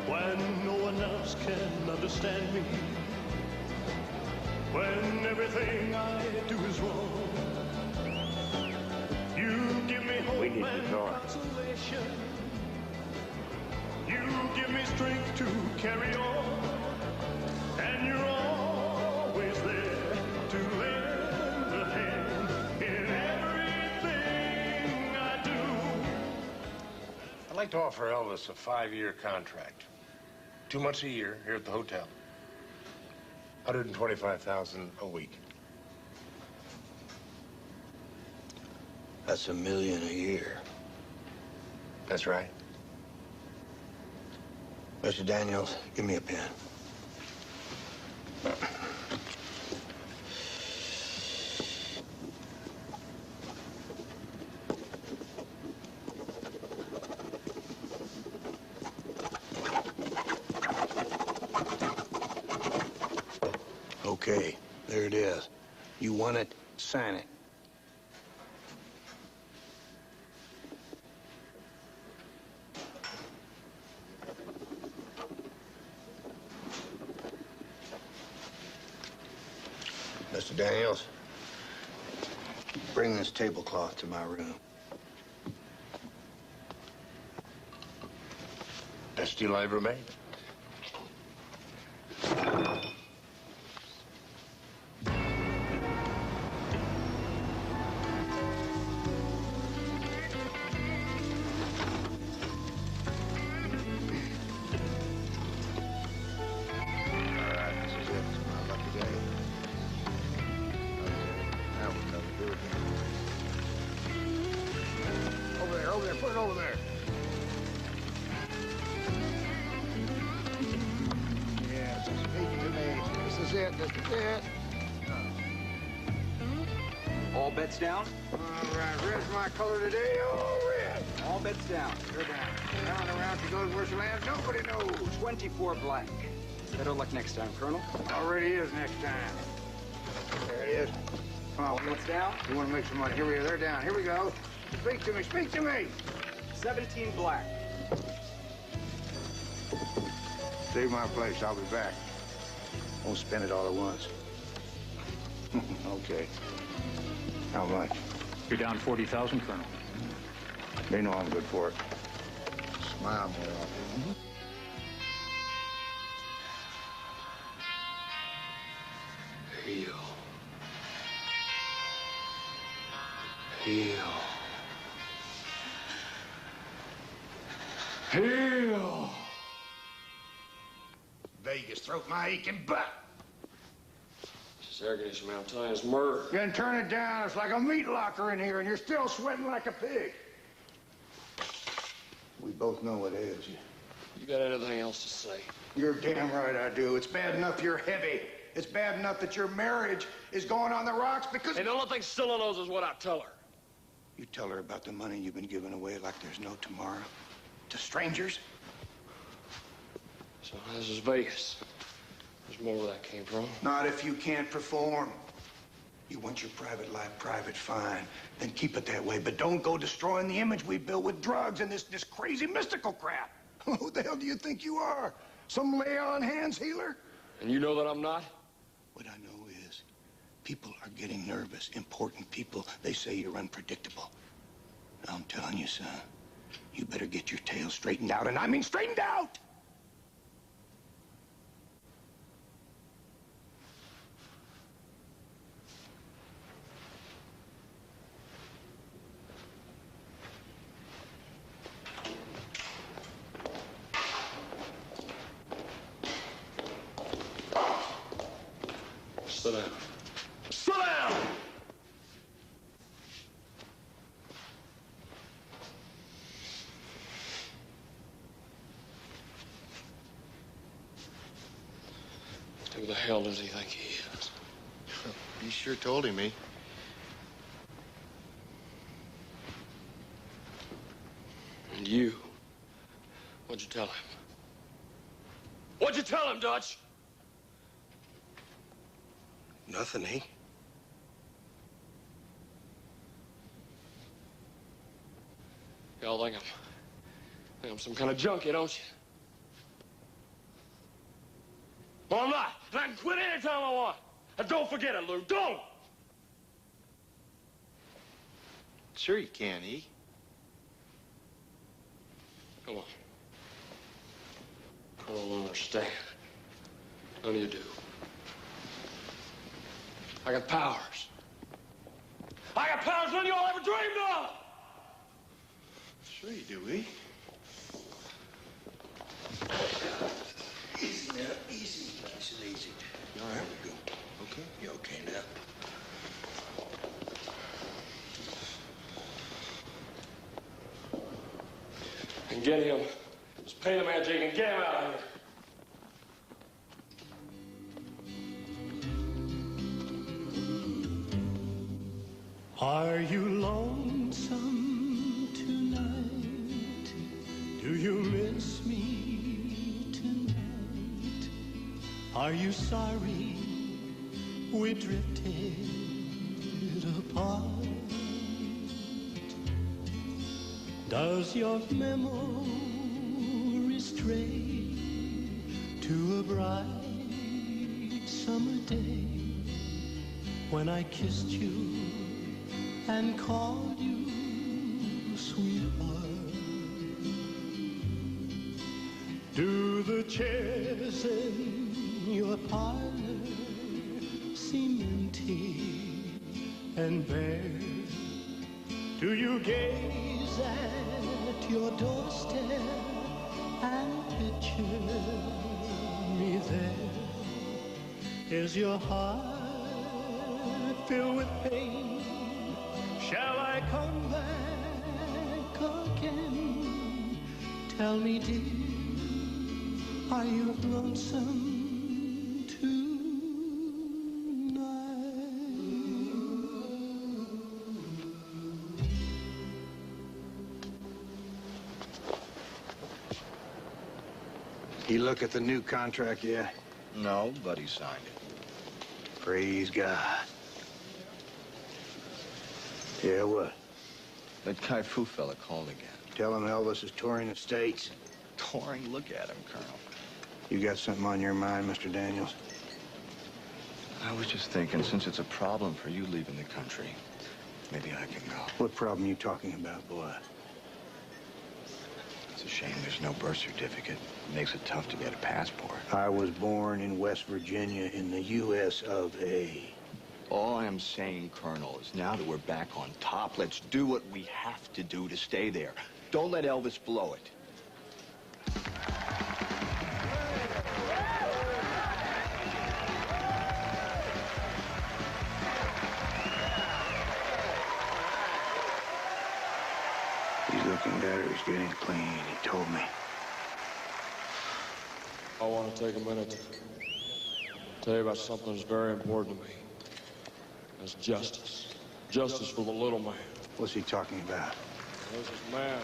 When no one else can understand me, when everything I do is wrong, you give me hope and consolation. You give me strength to carry on, and you're always there to lend a hand in everything I do. I'd like to offer Elvis a 5-year contract. 2 months a year here at the hotel. $125,000 a week. That's $1 million a year. That's right. Mr. Daniels, give me a pen. Okay, there it is. You want it, sign it. Mr. Daniels, bring this tablecloth to my room. Best deal I ever made. Over there, put it over there. Yes, speak to me. This is it, All bets down? All right, red's my color today, all red. All bets down. You're down. Round and round she goes where she lands, nobody knows. 24 black. Better luck next time, Colonel. Already is next time. There it is. Come on. All bets down? You want to make some money. Here we are, they're down. Here we go. Speak to me, speak to me. 17 black. Save my place, I'll be back. Won't spend it all at once. Okay. How much? You're down 40,000, Colonel. They know I'm good for it. Smile more often. Heal. Heal. Heal. Vegas, throat my aching butt. This air conditioning, I'm telling you, it's murder. Then turn it down. It's like a meat locker in here, and you're still sweating like a pig. We both know it is. You got anything else to say? You're damn right I do. It's bad enough you're heavy. It's bad enough that your marriage is going on the rocks because... And the only thing Scylla knows is what I tell her. You tell her about the money you've been giving away like there's no tomorrow. To strangers? So this is Vegas. There's more where that came from. Not if you can't perform. You want your private life private, fine. Then keep it that way. But don't go destroying the image we built with drugs and this crazy mystical crap. Who the hell do you think you are? Some lay-on-hands healer? And you know that I'm not? What I know is people are getting nervous. Important people, they say you're unpredictable. Now, I'm telling you, son, you better get your tail straightened out, and I mean straightened out! Sit down. Sit down! Who the hell does he think he is? You sure told him, eh? And you? What'd you tell him? What'd you tell him, Dutch? Nothing, eh? Y'all think I'm some kind of junkie, don't you? Well, I'm not. And I can quit anytime I want. And don't forget it, Lou. Don't! Sure you can, eh? Come on. I don't understand. None of you do. I got powers. I got powers none of y'all ever dreamed of! Sure you do, eh? Easy now, easy. Nice and easy. All right, we go. Okay? You okay now? And get him. Just pay the man, Jake, and get him out of here. Are you lonesome tonight? Do you miss me tonight? Are you sorry we drifted apart? Does your memory stray to a bright summer day when I kissed you and called you sweetheart? Do the chairs in your parlor seem empty and bare? Do you gaze at your doorstep and picture me there? Is your heart filled with pain? Shall I come back again? Tell me, dear, are you lonesome You look at the new contract yet? No, but he signed it. Praise God. Yeah, what? That Kai Fu fella called again. Tell him Elvis is touring the States. Touring? Look at him, Colonel. You got something on your mind, Mr. Daniels? I was just thinking, since it's a problem for you leaving the country, maybe I can go. What problem you talking about, boy? It's a shame there's no birth certificate. It makes it tough to get a passport. I was born in West Virginia in the U.S. of A. All I'm saying, Colonel, is now that we're back on top, let's do what we have to do to stay there. Don't let Elvis blow it. He's looking better. He's getting clean. He told me. I want to take a minute to tell you about something that's very important to me. That's justice. Justice for the little man. What's he talking about? This is man.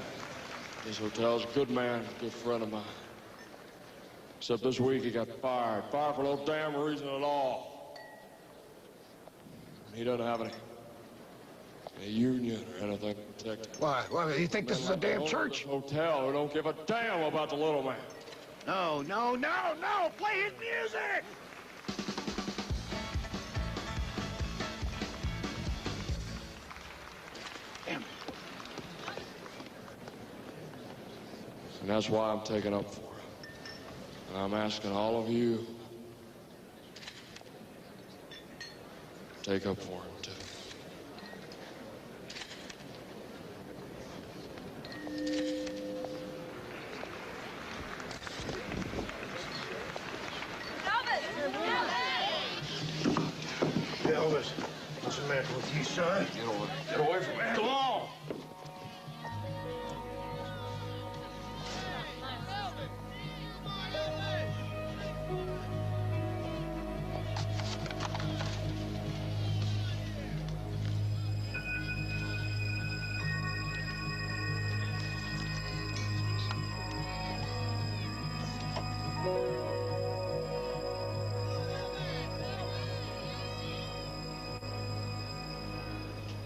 This hotel's a good man, a good friend of mine. Except this week he got fired. Fired for no damn reason at all. He doesn't have any union or anything to protect him. Why? Why? You think this is a damn church? Hotel who don't give a damn about the little man. No, no, no, no! Play his music! Damn it. And that's why I'm taking up for him. And I'm asking all of you to take up for him, too. Elvis, what's the matter with you, son? Get away from me. Come on!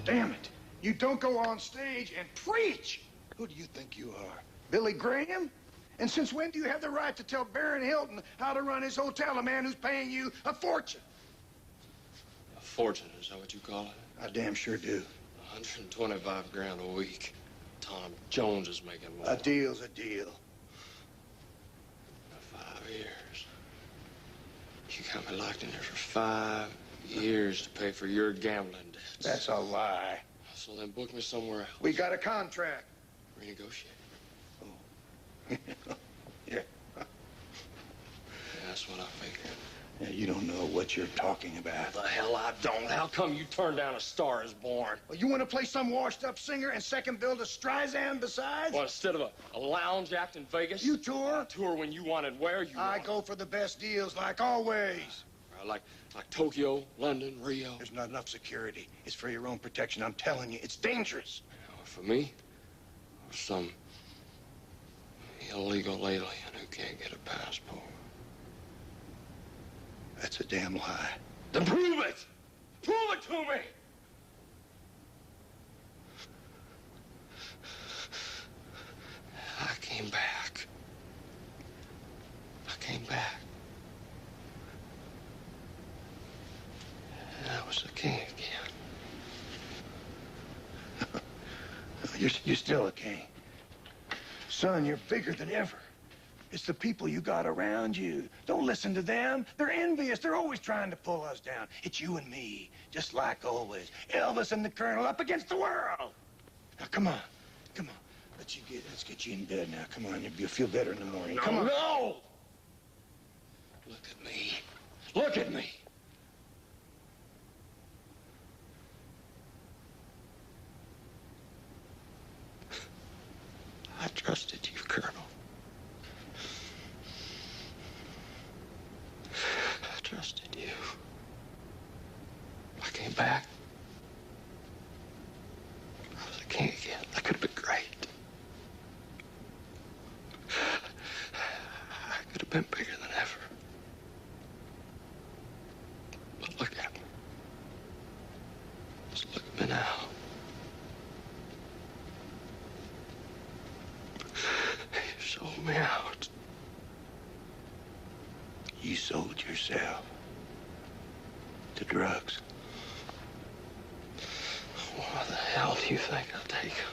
Damn it. You don't go on stage and preach. Who do you think you are? Billy Graham? And since when do you have the right to tell Baron Hilton how to run his hotel, a man who's paying you a fortune? A fortune, is that what you call it? I damn sure do. 125 grand a week. Tom Jones is making more. A deal's a deal. 5 years. You got me locked in there for 5 years to pay for your gambling debts. That's a lie. So then book me somewhere else. We got a contract. Renegotiate. Yeah. That's what I figured. Yeah, you don't know what you're talking about. The hell I don't. How come you turned down A Star Is Born? Well, you want to play some washed-up singer and second bill to Streisand besides? Well, instead of a lounge act in Vegas? You tour? Tour when you wanted where you I wanted. go for the best deals, like always. Like Tokyo, London, Rio. There's not enough security. It's for your own protection. I'm telling you, it's dangerous. For me, or some illegal alien who can't get a passport. That's a damn lie. Then prove it! Prove it to me! I came back. I came back. And I was the king again. You're still a king. Son, you're bigger than ever. It's the people you got around you. Don't listen to them. They're envious. They're always trying to pull us down. It's you and me, just like always. Elvis and the Colonel up against the world. Now, come on. Come on. Let's get you in bed now. Come on. You'll feel better in the morning. Come on. No! Look at me. Look at me. I trusted you, Colonel. I trusted you. I came back. I was a king again. That could have been great. I could have been bigger than ever. But look at me. Just look at me now. You sold me out. You sold yourself to drugs. Why the hell do you think I'll take him?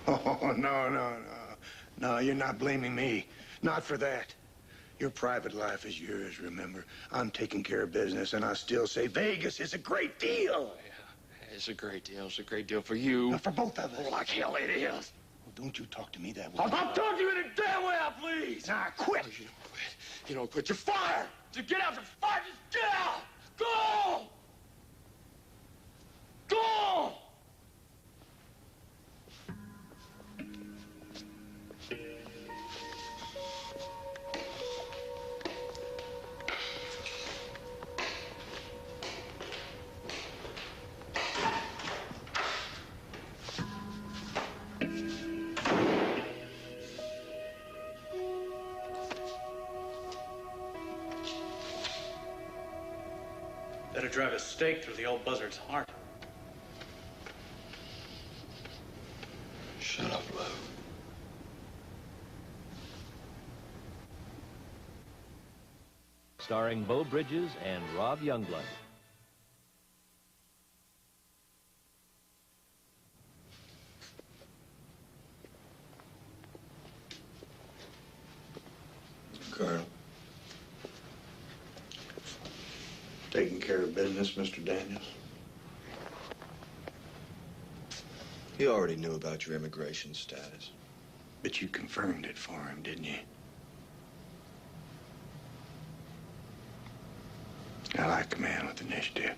Oh, no. No, you're not blaming me. Not for that. Your private life is yours, remember? I'm taking care of business, and I still say Vegas is a great deal. Yeah, it's a great deal. It's a great deal for you. For both of us. Oh, like hell it is. Well, don't you talk to me that way. I'm talking to you in a damn way, please. Nah, quit. Oh, you don't quit. You don't quit. You're fired. Just get out. You're fired. Just get out. Go. Go. drive a stake through the old buzzard's heart. Shut up, Lou. Starring Beau Bridges and Rob Youngblood. Colonel. Taking care of business, Mr. Daniels? He already knew about your immigration status. But you confirmed it for him, didn't you? I like a man with initiative.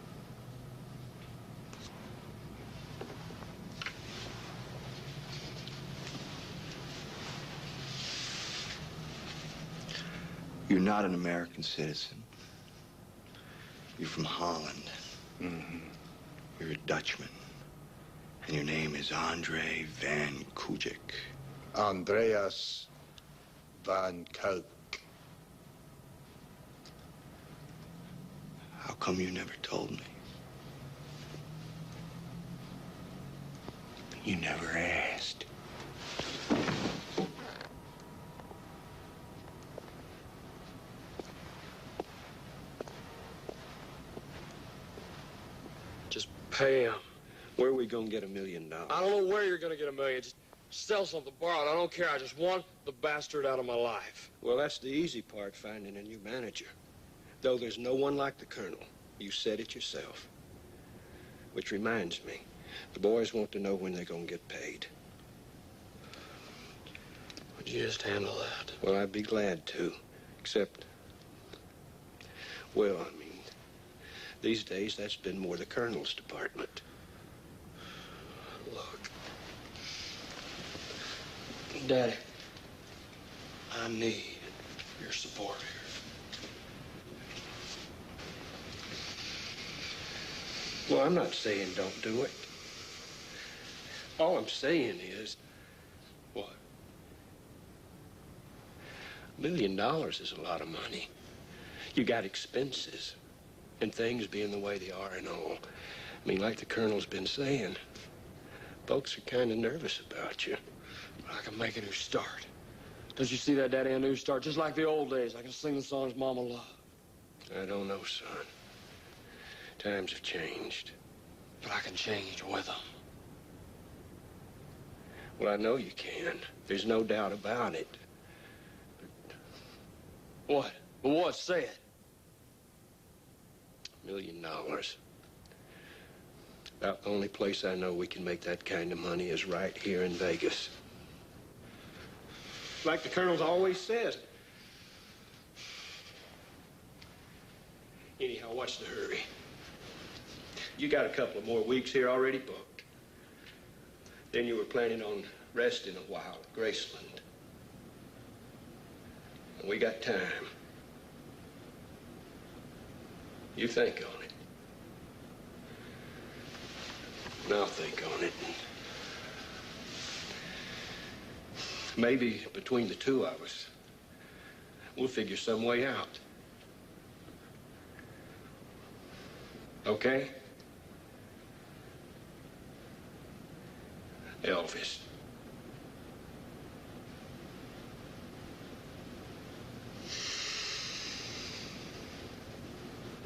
You're not an American citizen. You're from Holland. Mm-hmm. You're a Dutchman. And your name is Andre van Kujik. Andreas van Kook. How come you never told me? You never asked. Just pay him. Where are we gonna get $1 million? I don't know where you're gonna get $1 million. Just sell something, borrow it. I don't care. I just want the bastard out of my life. Well, that's the easy part, finding a new manager. Though there's no one like the Colonel. You said it yourself. Which reminds me, the boys want to know when they're gonna get paid. Would you just handle that? Well, I'd be glad to, except, well, I mean, these days that's been more the Colonel's department. Look, Daddy, I need your support here. Well, I'm not saying don't do it. All I'm saying is, what? $1 million is a lot of money. You got expenses, and things being the way they are and all. I mean, like the Colonel's been saying, folks are kind of nervous about you. I can make a new start. Don't you see that, Daddy? A new start, just like the old days. I can sing the songs Mama loved. I don't know, son. Times have changed. But I can change with them. Well, I know you can. There's no doubt about it. What? Well, what? Say it. $1 million. About the only place I know we can make that kind of money is right here in Vegas. Like the Colonel's always says. Anyhow, what's the hurry? You got a couple of more weeks here already booked. Then you were planning on resting a while at Graceland. And we got time. You think on it. And I'll think on it. Maybe between the two of us, we'll figure some way out. Okay? Elvis.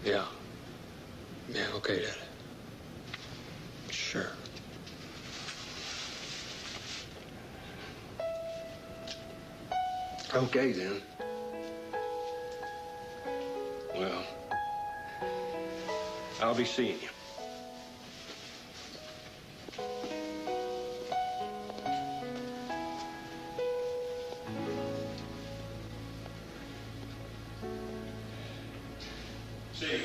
Yeah. Yeah, okay, Daddy. Sure. Okay, then. Well, I'll be seeing you. See you.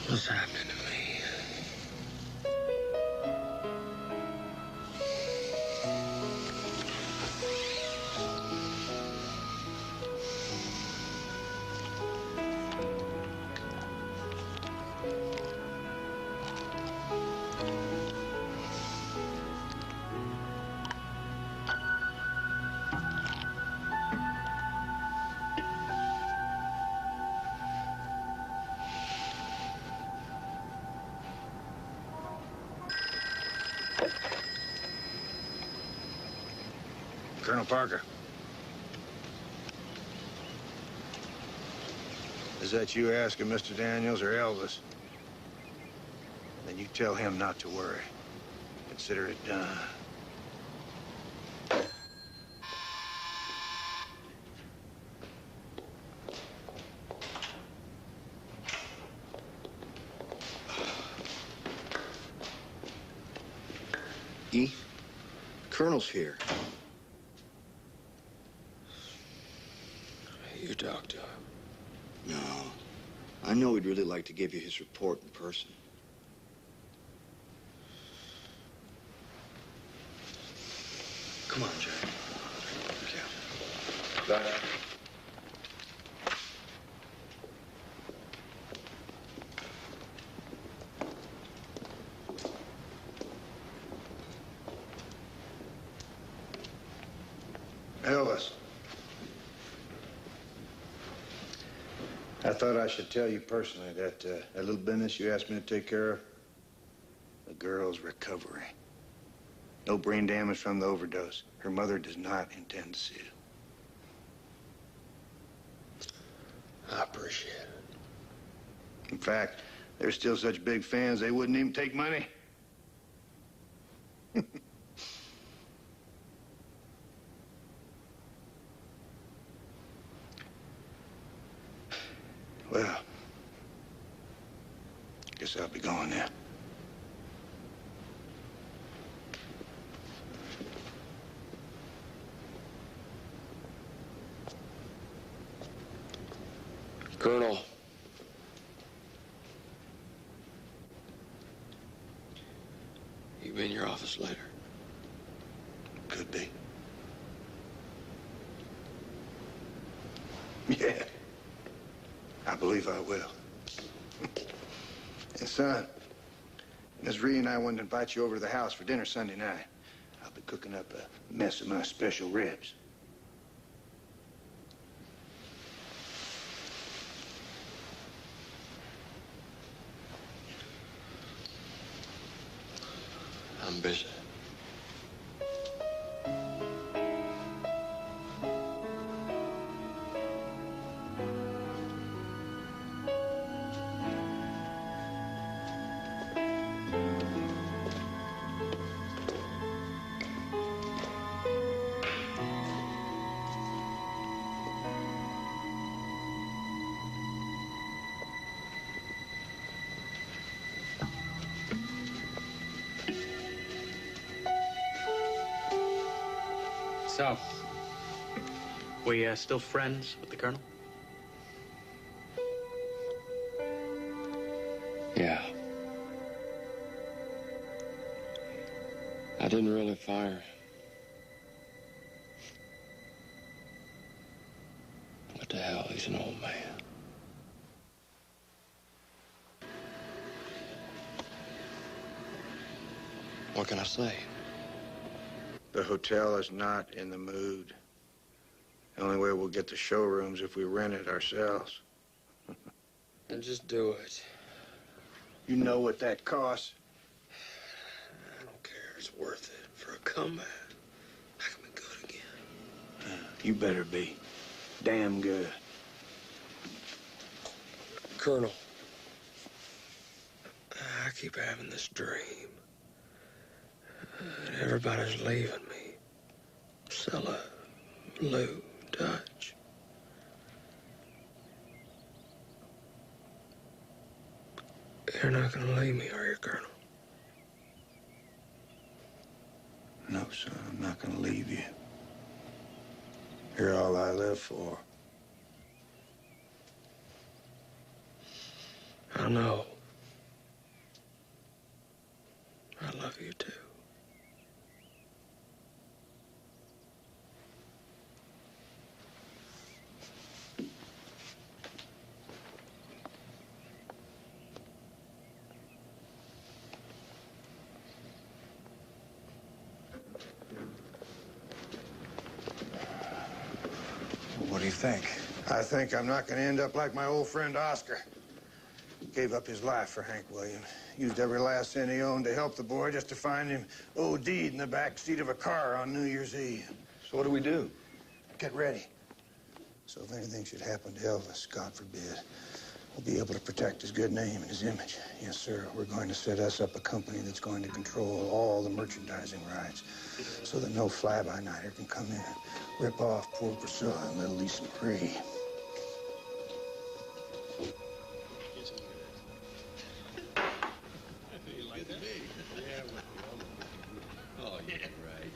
What's happening to me? Colonel Parker. Is that you asking Mr. Daniels or Elvis? Then you tell him not to worry. Consider it done. E, Colonel's here. You talked to him? No. I know he'd really like to give you his report in person. Come on, Jack. Bye. Elvis. I thought I should tell you personally that that little business you asked me to take care of, the girl's recovering. No brain damage from the overdose. Her mother does not intend to see it. I appreciate it. In fact, they're still such big fans, they wouldn't even take money. Well, guess I'll be going now. Colonel. You be in your office later? Could be. Yeah. I believe I will. And son, Miss Ree and I wanted to invite you over to the house for dinner Sunday night. I'll be cooking up a mess of my special ribs. I'm busy. So, we still friends with the Colonel? Yeah. I didn't really fire. What the hell, he's an old man. What can I say? The hotel is not in the mood. The only way we'll get the showrooms if we rent it ourselves. Then just do it. You know what that costs? I don't care. It's worth it for a comeback. I can be good again. You better be. Damn good. Colonel, I keep having this dream. And everybody's leaving me. Scylla, Lou, Dutch. You're not gonna leave me, are you, Colonel? No, son, I'm not gonna leave you. You're all I live for. I know. I love you, too. What do you think? I think I'm not going to end up like my old friend Oscar. gave up his life for Hank Williams. Used every last cent he owned to help the boy just to find him OD'd in the back seat of a car on New Year's Eve. So what do we do? Get ready. So if anything should happen to Elvis, God forbid, we'll be able to protect his good name and his image. Yes, sir. We're going to set us up a company that's going to control all the merchandising rights so that no fly-by-nighter can come in and rip off poor Priscilla and little Lisa Marie. Oh, yeah, right.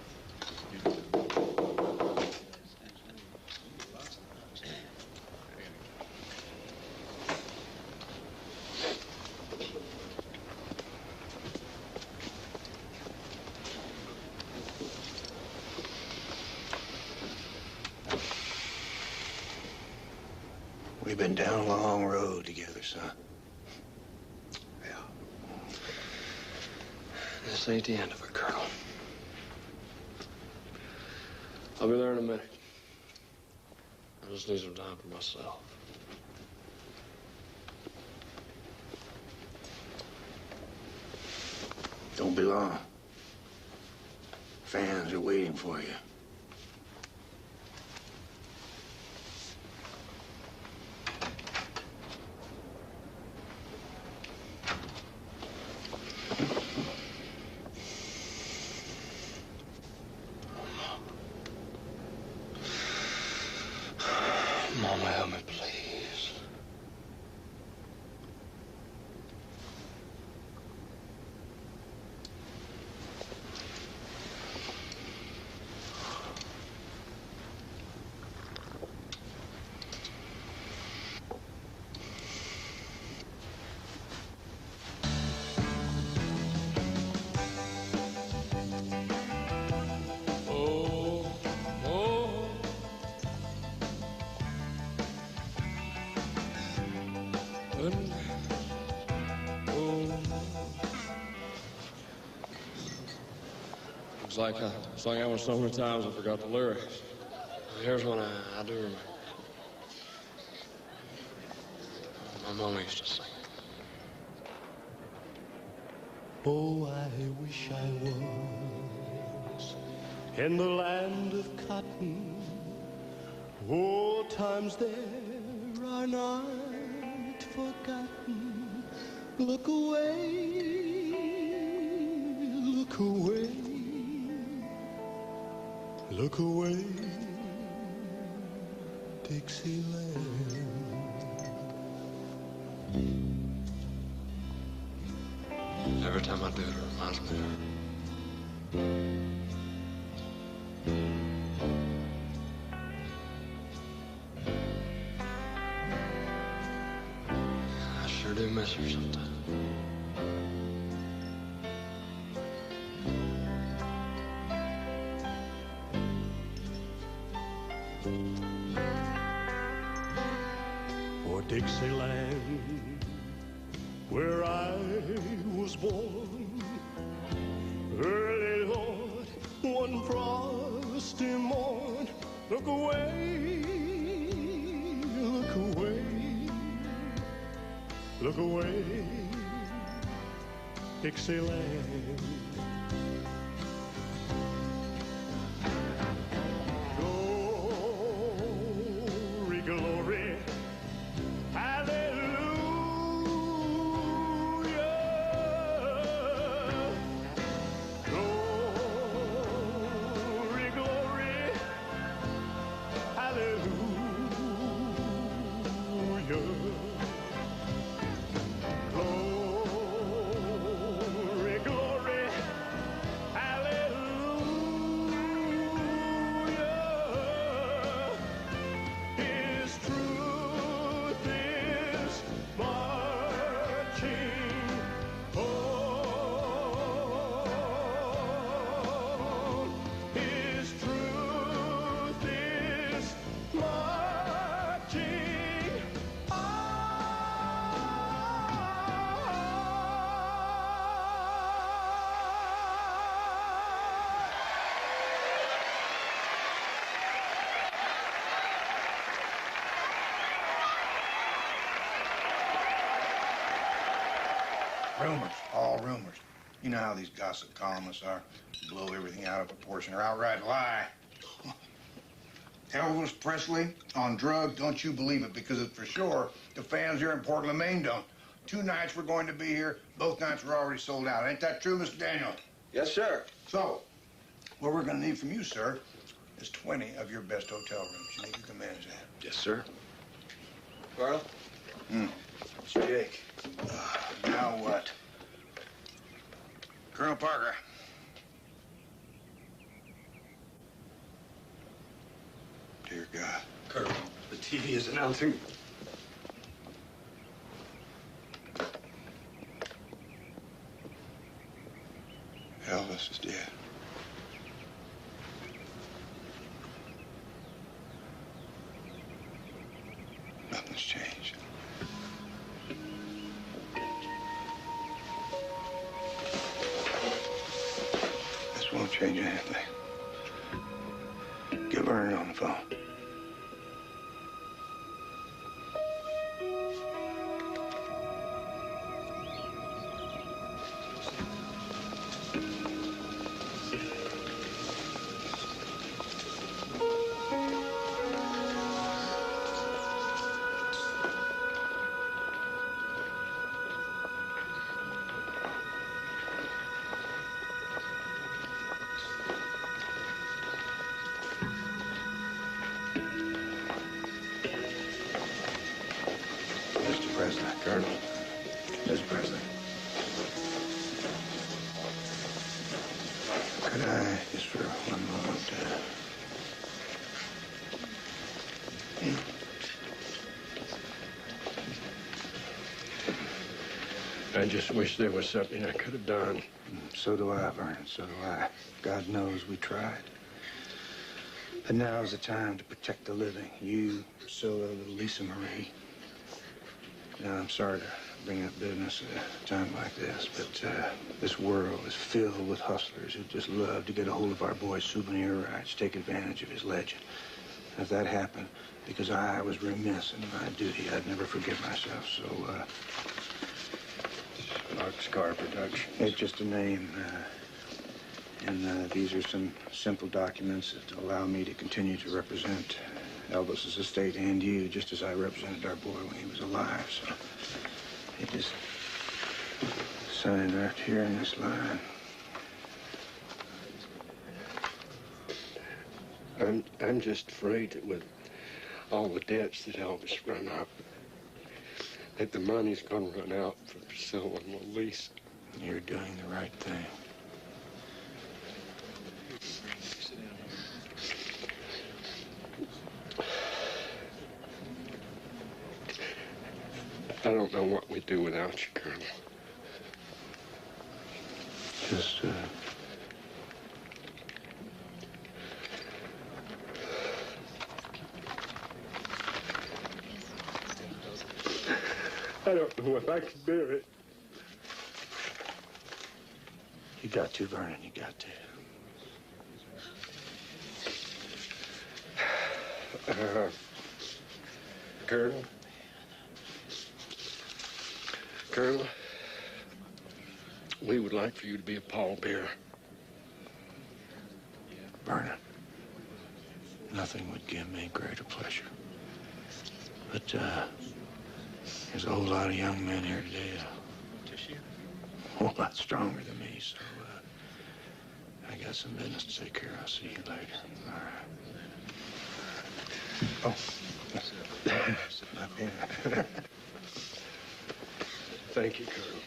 We've been down a long road together, son. This ain't the end of it, Colonel. I'll be there in a minute. I just need some time for myself. Don't be long. Fans are waiting for you. Mama, help me, please. It's like I sung that one so many times I forgot the lyrics. Here's one I do remember. My mama used to sing. Oh, I wish I was in the land of cotton. Oh, times there are not forgotten. Look away, look away, look away, Dixieland. Every time I do it, it reminds me of her. I sure do miss her sometimes. For Dixieland, where I was born, early, Lord, one frosty morn. Look away, look away, look away, Dixieland. Glory, glory, rumors, all rumors. You know how these gossip columnists are. Blow everything out of proportion or outright lie. Elvis Presley on drugs, don't you believe it, because it's for sure the fans here in Portland, Maine don't. 2 nights we're going to be here. Both nights were already sold out. Ain't that true, Mr. Daniel? Yes, sir. So, what we're going to need from you, sir, is 20 of your best hotel rooms. You think you can manage that? Yes, sir. Carl? It's Jake. Now what? Colonel Parker. Dear God. Colonel, the TV is announcing. Elvis is dead. Nothing's changed. This won't change anything. Get Vernon on the phone. Mr. President. Colonel. Mr. President. Could I, just for one moment, I just wish there was something I could have done. So do I, Vernon, so do I. God knows we tried. But now is the time to protect the living. You, Priscilla, little Lisa Marie. Now, I'm sorry to bring up business at a time like this, but this world is filled with hustlers who just love to get a hold of our boy's souvenir rights, take advantage of his legend. And if that happened, because I was remiss in my duty, I'd never forgive myself, so, Boxcar Production. It's just a name, and these are some simple documents that allow me to continue to represent Elvis's estate and you, just as I represented our boy when he was alive. So you just sign right here in this line. I'm just afraid that with all the debts that Elvis run up, that the money's gonna run out for Priscilla and Lisa. You're doing the right thing. I don't know what we'd do without you, Colonel. Just, I don't know if I can bear it. You got to, Vernon, you got to. Colonel? Colonel, we would like for you to be a pallbearer. Vernon, nothing would give me greater pleasure. But, there's a whole lot of young men here today, a whole lot stronger than me, so, I got some business to take care of. I'll see you later. All right. Oh. Up here. Thank you, Colonel.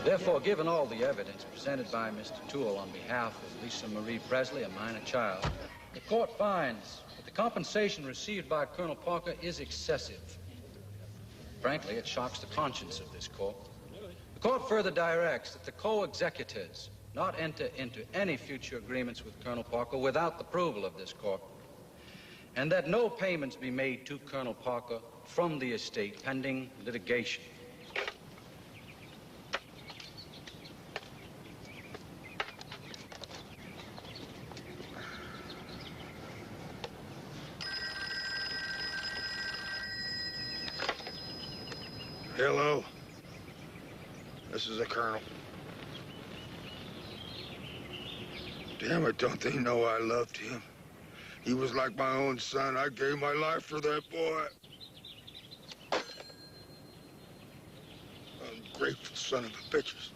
Therefore, given all the evidence presented by Mr. Toole on behalf of Lisa Marie Presley, a minor child, the court finds that the compensation received by Colonel Parker is excessive. Frankly, it shocks the conscience of this court. The court further directs that the co-executors not enter into any future agreements with Colonel Parker without the approval of this court, and that no payments be made to Colonel Parker from the estate pending litigation. Hello. This is the Colonel. Damn it, don't they know I loved him? He was like my own son. I gave my life for that boy. Ungrateful son of a bitches.